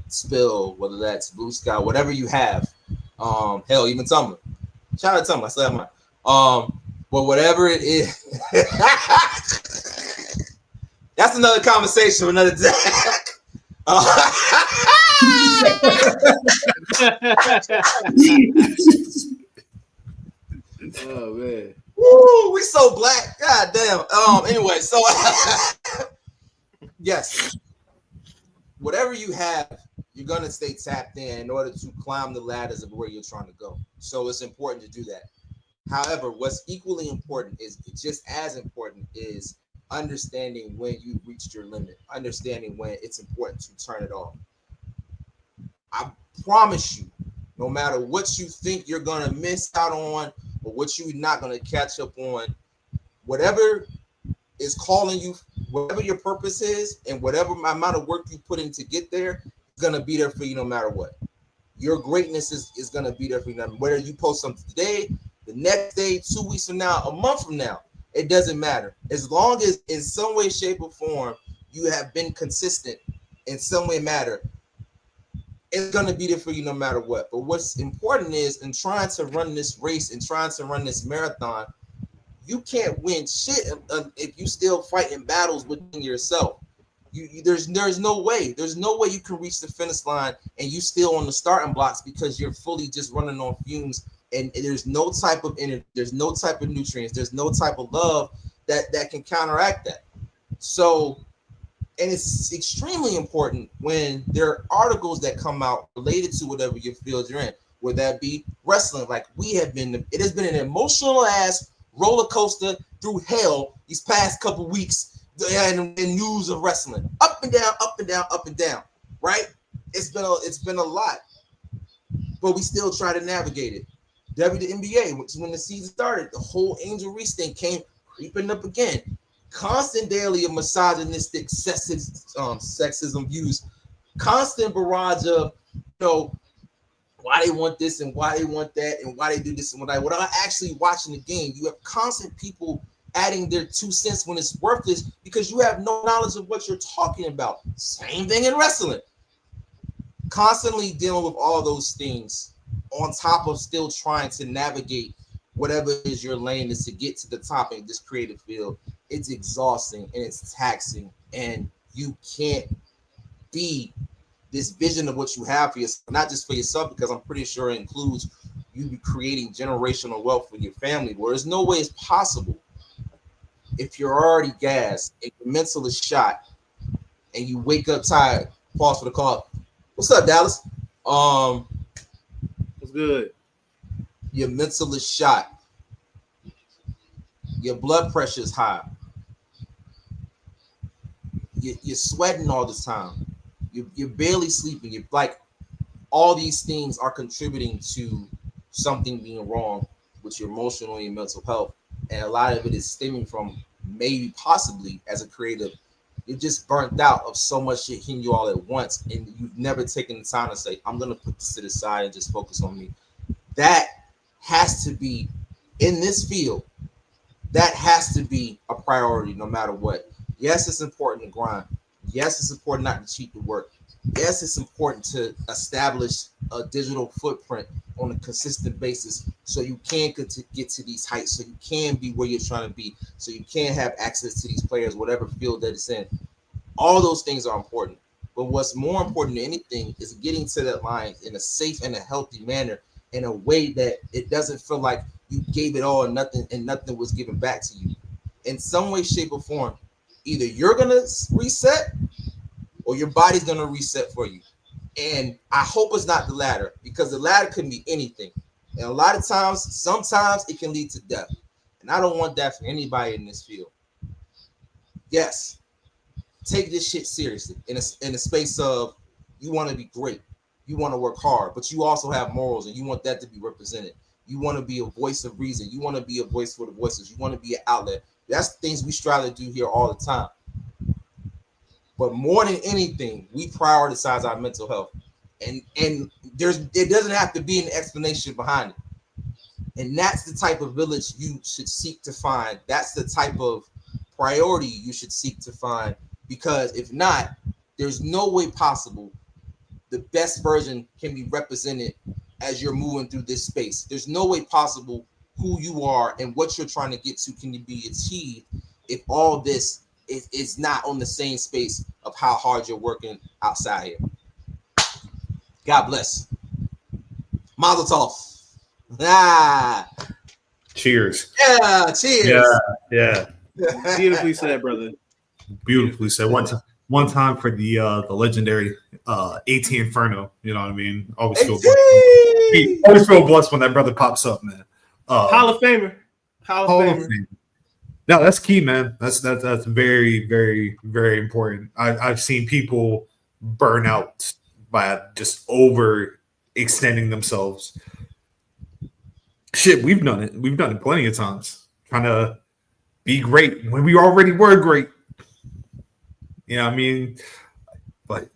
Speaker 6: Spill, whether that's Blue Sky, whatever you have. Hell, even Tumblr. Shout out to Tumblr, I still have mine. But whatever it is, that's another conversation for another day.
Speaker 1: Oh man.
Speaker 6: Woo, we so black. God damn. Anyway, so yes. Whatever you have, you're gonna stay tapped in order to climb the ladders of where you're trying to go. So it's important to do that. However, what's equally important is just as important is understanding when you've reached your limit, understanding when it's important to turn it off. I promise you, no matter what you think you're going to miss out on or what you're not going to catch up on, whatever is calling you, whatever your purpose is, and whatever amount of work you put in to get there, is going to be there for you no matter what. Your greatness is going to be there for you. Whether you post something today, the next day, 2 weeks from now, a month from now, it doesn't matter. As long as in some way, shape, or form, you have been consistent in some way matter, it's going to be there for you no matter what. But what's important is in trying to run this race and trying to run this marathon, you can't win shit if you still fighting battles within yourself. There's no way. There's no way you can reach the finish line and you still on the starting blocks because you're fully just running on fumes. And there's no type of energy, there's no type of nutrients, there's no type of love that can counteract that. So, and it's extremely important when there are articles that come out related to whatever your field you're in, whether that be wrestling, like we have been. It has been an emotional ass roller coaster through hell these past couple weeks and news of wrestling. Up and down, up and down, up and down. Right? It's been a lot, but we still try to navigate it. WNBA, when the season started, the whole Angel Reese thing came creeping up again. Constant daily of misogynistic sexism views, constant barrage of, why they want this and why they want that and why they do this and without actually watching the game. You have constant people adding their 2 cents when it's worthless because you have no knowledge of what you're talking about. Same thing in wrestling. Constantly dealing with all those things on top of still trying to navigate whatever it is your lane is to get to the top in this creative field. It's exhausting and it's taxing, and you can't be this vision of what you have for yourself, not just for yourself, because I'm pretty sure it includes you be creating generational wealth for your family, where there's no way it's possible if you're already gassed and your mental is shot and you wake up tired. Pause for the call. What's up, Dallas?
Speaker 1: What's good?
Speaker 6: Your mental is shot. Your blood pressure is high. You're sweating all the time. You're barely sleeping. You're like, all these things are contributing to something being wrong with your emotional and your mental health. And a lot of it is stemming from maybe possibly as a creative, you're just burnt out of so much shit hitting you all at once. And you've never taken the time to say, I'm going to put this to the side and just focus on me. That has to be in this field. That has to be a priority no matter what. Yes, it's important to grind. Yes, it's important not to cheat the work. Yes, it's important to establish a digital footprint on a consistent basis so you can get to these heights, so you can be where you're trying to be, so you can have access to these players, whatever field that it's in. All those things are important. But what's more important than anything is getting to that line in a safe and a healthy manner, in a way that it doesn't feel like you gave it all and nothing was given back to you. In some way, shape, or form, either you're going to reset or your body's going to reset for you. And I hope it's not the latter, because the latter could be anything. And a lot of times, sometimes it can lead to death. And I don't want that for anybody in this field. Yes, take this shit seriously in a space of you want to be great. You want to work hard, but you also have morals and you want that to be represented. You want to be a voice of reason. You want to be a voice for the voiceless. You want to be an outlet. That's things we strive to do here all the time. But more than anything, we prioritize our mental health. And it doesn't have to be an explanation behind it. And that's the type of village you should seek to find. That's the type of priority you should seek to find. Because if not, there's no way possible the best version can be represented as you're moving through this space. There's no way possible who you are and what you're trying to get to can be achieved if all this is not on the same space of how hard you're working outside here. God bless. Mazel tov. Ah.
Speaker 2: Cheers.
Speaker 6: Yeah, cheers.
Speaker 2: Yeah.
Speaker 1: Beautifully said, brother.
Speaker 2: Beautifully said. One time for the legendary AT Inferno. You know what I mean? Always feel blessed when that brother pops up, man.
Speaker 1: Hall of Famer. Hall of Famer.
Speaker 2: No, that's key, man. That's very, very, very important. I've seen people burn out by just overextending themselves. Shit, we've done it. We've done it plenty of times. Trying to be great when we already were great. You know what I mean? But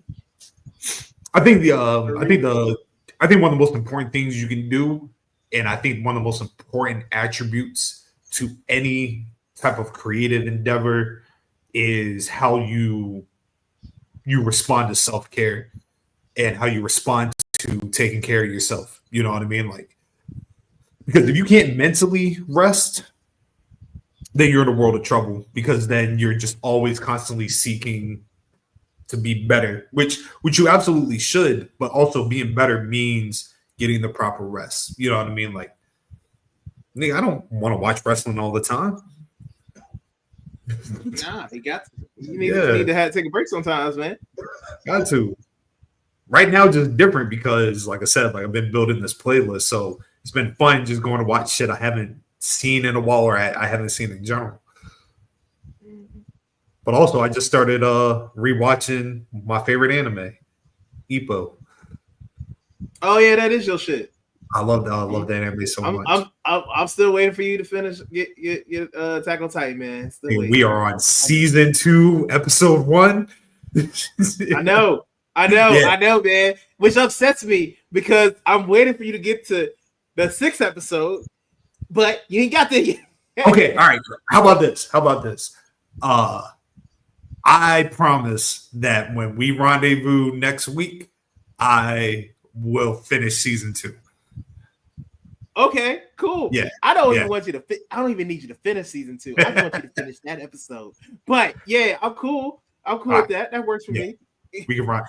Speaker 2: I think one of the most important things you can do, and I think one of the most important attributes to any type of creative endeavor, is how you respond to self-care and how you respond to taking care of yourself. You know what I mean? Like, because if you can't mentally rest, then you're in a world of trouble, because then you're just always constantly seeking to be better, which you absolutely should, but also being better means getting the proper rest. You know what I mean? Like, nigga, I don't want to watch wrestling all the time.
Speaker 1: Nah, you need to take a break sometimes, man.
Speaker 2: Got to. Right now, just different because, like I said, like I've been building this playlist, so it's been fun just going to watch shit I haven't seen in a while, or I haven't seen in general. But also, I just started rewatching my favorite anime, Ippo.
Speaker 1: Oh yeah, that is your shit.
Speaker 2: I love that anime so much.
Speaker 1: I'm still waiting for you to finish get Attack on Titan, man. Still
Speaker 2: And
Speaker 1: waiting.
Speaker 2: we are on season 2, episode 1.
Speaker 1: I know, man. Which upsets me because I'm waiting for you to get to the 6th episode, but you ain't got there yet.
Speaker 2: Okay, all right. How about this? I promise that when we rendezvous next week, I will finish season 2.
Speaker 1: Okay, cool.
Speaker 2: Yeah,
Speaker 1: I don't even want you to. I don't even need you to finish season 2. I just want you to finish that episode. But yeah, I'm cool. I'm cool with that. That works for me.
Speaker 2: We can run.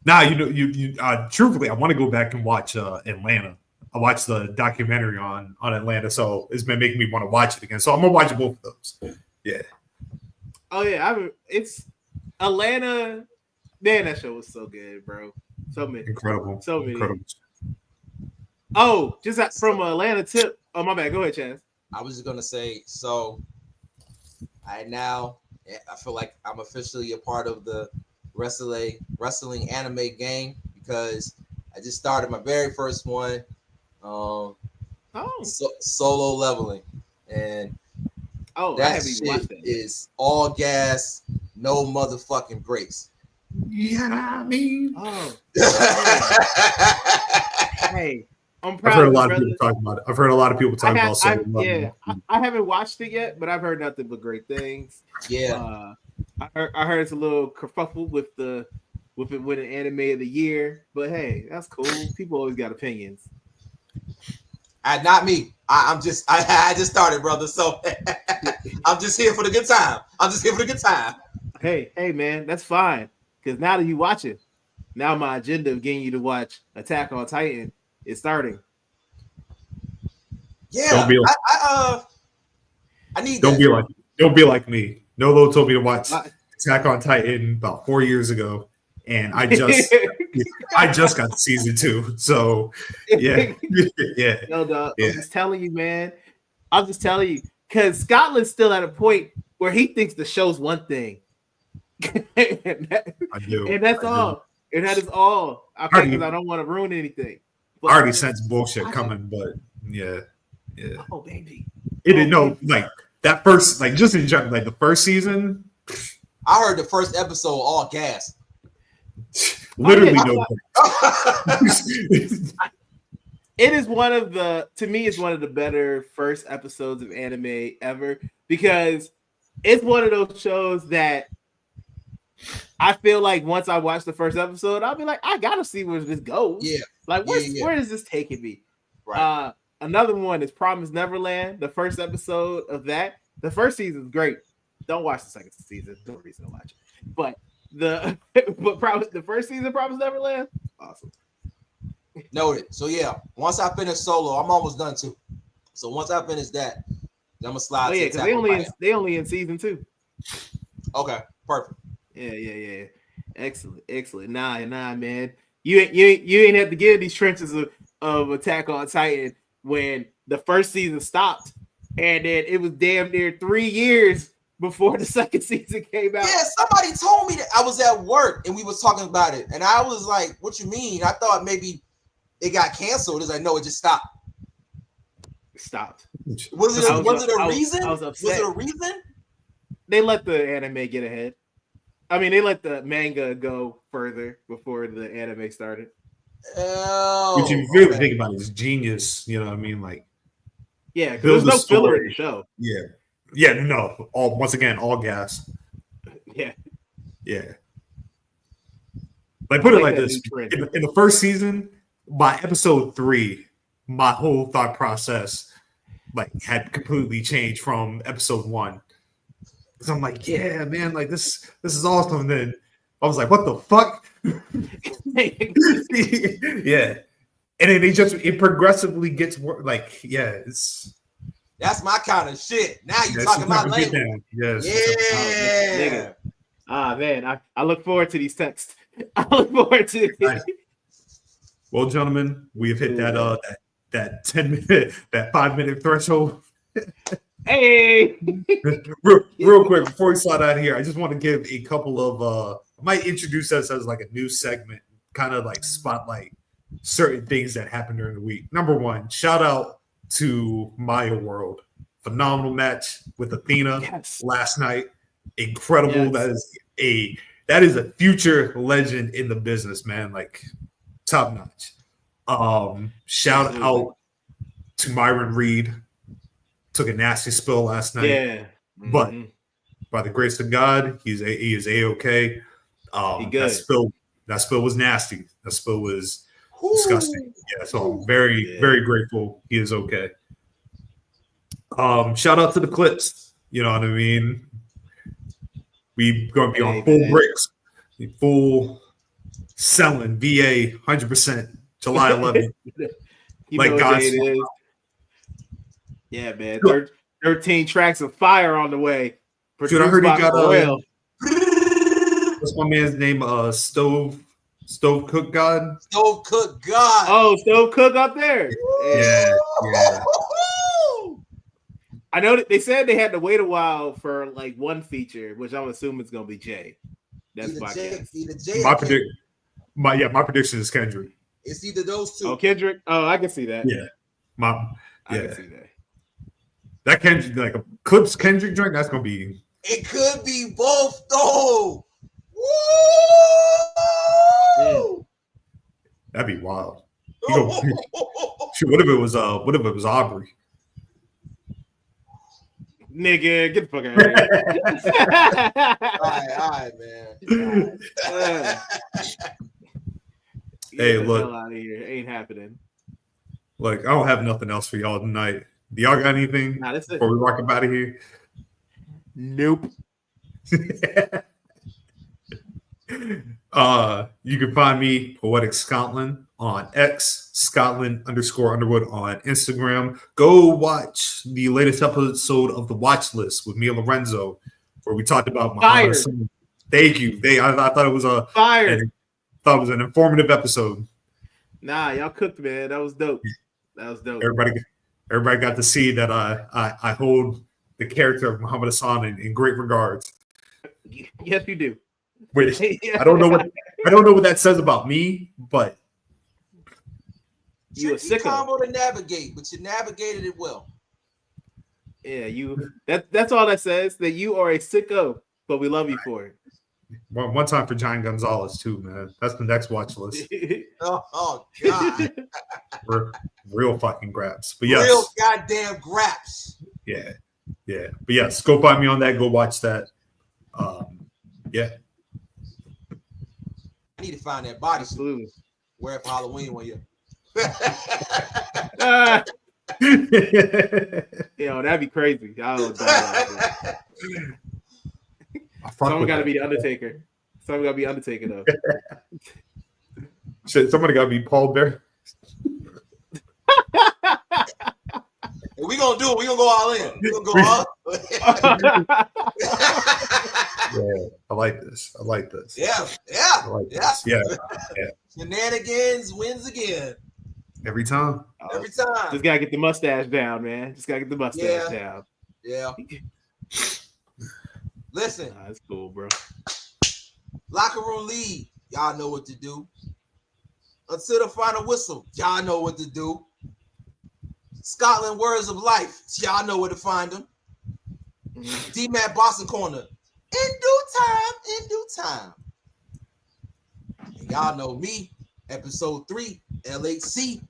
Speaker 2: Now you truthfully, I want to go back and watch Atlanta. I watched the documentary on Atlanta, so it's been making me want to watch it again. So I'm gonna watch both of those. Yeah.
Speaker 1: Oh yeah, it's Atlanta. Man, that show was so good, bro. So many,
Speaker 2: incredible.
Speaker 1: Oh, just from Atlanta tip. Oh my bad. Go ahead, Chaz.
Speaker 6: I was just gonna say, so I feel like I'm officially a part of the wrestling anime game because I just started my very first one. Solo leveling, and that shit is all gas, no motherfucking brakes.
Speaker 2: Yeah, I mean,
Speaker 1: hey, I'm proud.
Speaker 2: I've heard a lot of people talking about it. I've heard a lot of people talking about solo leveling.
Speaker 1: I haven't watched it yet, but I've heard nothing but great things.
Speaker 6: Yeah,
Speaker 1: I heard it's a little kerfuffle with it winning anime of the year, but hey, that's cool. People always got opinions.
Speaker 6: Not me. I just started, brother. So I'm just here for the good time.
Speaker 1: Hey, man, that's fine. Because now that you watch it, now my agenda of getting you to watch Attack on Titan is starting.
Speaker 6: Yeah, I need.
Speaker 2: Don't be like me. Nolo told me to watch Attack on Titan about 4 years ago, and I just got to season 2. So yeah.
Speaker 1: No, dog. Yeah. I'm just telling you, man. I'm just telling you, because Scotland's still at a point where he thinks the show's one thing. And that's all. And that is all. Because I don't want to ruin anything.
Speaker 2: But I already sense bullshit coming, but yeah.
Speaker 1: Oh, baby.
Speaker 2: It didn't know, like, that first, like, just in general, like, the first season.
Speaker 6: I heard the first episode all gas.
Speaker 2: Literally no.
Speaker 1: It is to me, it's one of the better first episodes of anime ever because it's one of those shows that I feel like once I watch the first episode, I'll be like, I gotta see where this goes.
Speaker 6: Yeah.
Speaker 1: Like, where is this taking me?
Speaker 6: Right.
Speaker 1: Another one is Promised Neverland. The first episode of that. The first season is great. Don't watch the second season. No reason to watch it. But the first season of Promised Neverland, awesome.
Speaker 6: Noted. So yeah, once I finish Solo, I'm almost done too. So once I finish that, then I'm gonna slide.
Speaker 1: Oh yeah, because they only in season 2.
Speaker 6: Okay, perfect.
Speaker 1: Yeah. Excellent. Nah, man. You ain't have to get in these trenches of Attack on Titan when the first season stopped, and then it was damn near 3 years before the second season came out.
Speaker 6: Yeah, somebody told me that. I was at work and we was talking about it, and I was like, "What you mean?" I thought maybe it got canceled. It's like, no, it just stopped.
Speaker 1: It stopped.
Speaker 6: Was it a reason?
Speaker 1: I was upset.
Speaker 6: Was it a reason?
Speaker 1: They let the anime get ahead. I mean, they let the manga go further before the anime started.
Speaker 6: Oh,
Speaker 2: which, if you really think about it, is genius. You know what I mean? Like,
Speaker 1: yeah, because there's no filler in the show.
Speaker 2: Yeah, no. Once again, all gas. Yeah. Like, put it like this: in the first season, by episode 3, my whole thought process had completely changed from episode 1. Because I'm like, yeah, man, like this is awesome. And then I was like, what the fuck? Yeah. And then it progressively gets worse. Like, yeah,
Speaker 6: that's my kind of shit. Now you're talking about language.
Speaker 2: Yes.
Speaker 6: Yeah.
Speaker 1: Man, I look forward to these texts. I look forward to it.
Speaker 2: Right. Well, gentlemen, we've hit that 10-minute, that 5-minute threshold.
Speaker 1: Hey,
Speaker 2: real quick before we slide out of here, I just want to give a couple of I might introduce us as like a new segment, kind of like spotlight certain things that happened during the week. Number one, shout out to Maya World. Phenomenal match with Athena last night. Incredible.
Speaker 1: Yes.
Speaker 2: That is a future legend in the business, man. Like top notch. Shout out to Myron Reed. Took a nasty spill last night.
Speaker 1: Yeah.
Speaker 2: But by the grace of God, he is A-okay. That spill was nasty. That spill was disgusting. Yeah, so I'm very, very grateful he is okay. Shout out to the Clipse. You know what I mean? We gonna be on full bricks, full selling VA 100% July 11th.
Speaker 1: Like God is. Yeah, man. 13 tracks of fire on the way.
Speaker 2: Dude, I heard he got what's my man's name? Stove Cook God.
Speaker 6: Stove Cook God.
Speaker 1: Oh, Stove Cook up there.
Speaker 2: Yeah.
Speaker 1: I know that they said they had to wait a while for like one feature, which I'm assuming is gonna be Jay. That's my guess.
Speaker 2: My prediction is Kendrick.
Speaker 6: It's either those two.
Speaker 1: Oh, Kendrick. Oh, I can see that.
Speaker 2: Yeah.
Speaker 1: I can see that.
Speaker 2: That Kendrick, like a Clipse Kendrick joint, that's gonna be.
Speaker 6: It could be both though. Woo!
Speaker 2: That'd be wild. Shoot, what if it was Aubrey?
Speaker 1: Nigga, get the fuck out of
Speaker 6: here. all right, man.
Speaker 2: Hey, look.
Speaker 1: Out of here. It ain't happening.
Speaker 2: Look, I don't have nothing else for y'all tonight. Do y'all got anything before we rock up out of here?
Speaker 1: Nope.
Speaker 2: You can find me, Poetic Scotland, on X, Scotland_Underwood on Instagram. Go watch the latest episode of The Watch List with me and Lorenzo, where we talked about Muhammad. Thank you. I thought it was an informative episode.
Speaker 1: Nah, y'all cooked, man. That was dope.
Speaker 2: Everybody got to see that I hold the character of Muhammad Hassan in great regards.
Speaker 1: Yes, you do.
Speaker 2: Which I don't know what that says about me, but
Speaker 1: you a sicko.
Speaker 6: Combo to navigate, but you navigated it well.
Speaker 1: Yeah, that's all that says, that you are a sicko, but we love you for it.
Speaker 2: One time for John Gonzalez too, man. That's the next watch list.
Speaker 6: Oh God.
Speaker 2: real fucking grabs. But yes.
Speaker 6: Real goddamn grabs.
Speaker 2: Yeah. But yes, go find me on that. Go watch that. Yeah.
Speaker 6: I need to find that body suit. Wear it for Halloween one year.
Speaker 1: Yo, that'd be crazy. Someone got to be the Undertaker. Someone got to be Undertaker though.
Speaker 2: Shit, somebody got to be Paul Bear.
Speaker 6: We gonna do it. We gonna go all in. We gonna go all.
Speaker 2: Yeah, I like this.
Speaker 6: Yeah.
Speaker 2: This. Yeah.
Speaker 6: Shenanigans wins again.
Speaker 2: Every time.
Speaker 1: Just gotta get the mustache down, man. Down.
Speaker 6: Yeah. Listen.
Speaker 1: That's cool, bro.
Speaker 6: Locker room lead. Y'all know what to do. Until the final whistle, y'all know what to do. Scotland Words of Life, y'all know where to find them. D-Matt Boston Corner, in due time. And y'all know me, episode 3, LHC.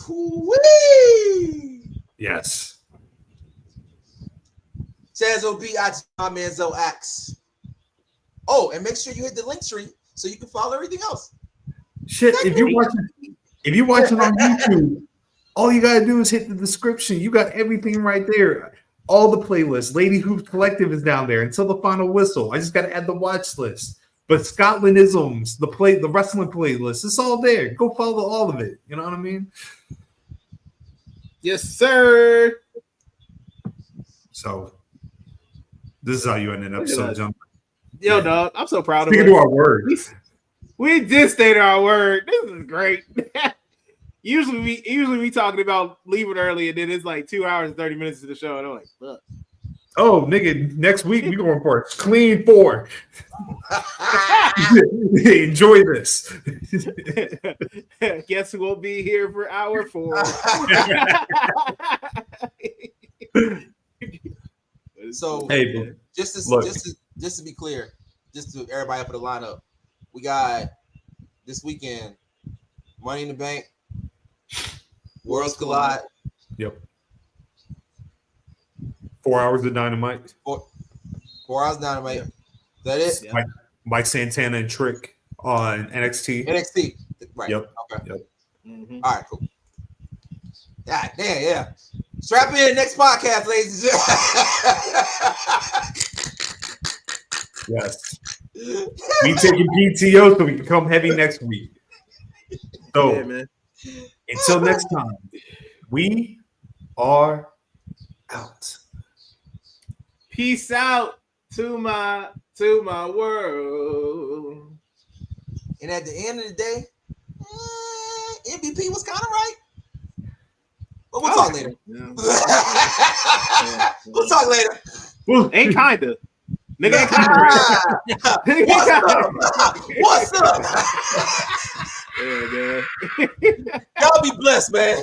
Speaker 6: Whee!
Speaker 2: Yes.
Speaker 6: Chazo B, my man Zo Axe. Oh, and make sure you hit the link tree so you can follow everything else.
Speaker 2: Shit, if you're watching on YouTube, all you gotta do is hit the description. You got everything right there. All the playlists. Lady Hoops Collective is down there until the final whistle. I just gotta add the watch list. But Scotland-isms, the wrestling playlist, it's all there. Go follow all of it. You know what I mean?
Speaker 1: Yes, sir.
Speaker 2: So this is how you end an episode, Jump.
Speaker 1: Yo, dog, I'm so proud of
Speaker 2: us. Speaking to our word.
Speaker 1: We just stated our word. This is great. Usually we talking about leaving early, and then it's like 2 hours and 30 minutes to the show, and I'm like, look.
Speaker 2: Oh, nigga, next week we going for a clean 4. Enjoy this.
Speaker 1: Guess who will be here for hour 4?
Speaker 6: So
Speaker 2: hey,
Speaker 6: just to be clear, just to everybody up for the lineup, we got this weekend Money in the Bank, Worlds Collide.
Speaker 2: Yep. 4 hours of Dynamite.
Speaker 6: 4 hours of Dynamite. Is that it?
Speaker 1: Yeah.
Speaker 2: Mike Santana and Trick on NXT.
Speaker 6: NXT. Right.
Speaker 2: Yep.
Speaker 6: Okay.
Speaker 2: Yep.
Speaker 1: Mm-hmm.
Speaker 6: All right, cool. God damn, yeah. Strap in next podcast, ladies and gentlemen.
Speaker 2: Yes. We taking PTO so we can come heavy next week. So
Speaker 1: Yeah, man.
Speaker 2: until next time, we are out.
Speaker 1: Peace out to my world.
Speaker 6: And at the end of the day, MVP was kind of right. But we'll talk later.
Speaker 1: Yeah.
Speaker 6: We'll talk later.
Speaker 1: Ain't kinda. Nigga ain't kinda.
Speaker 6: What's up?
Speaker 1: Yeah, man.
Speaker 6: Y'all be blessed, man.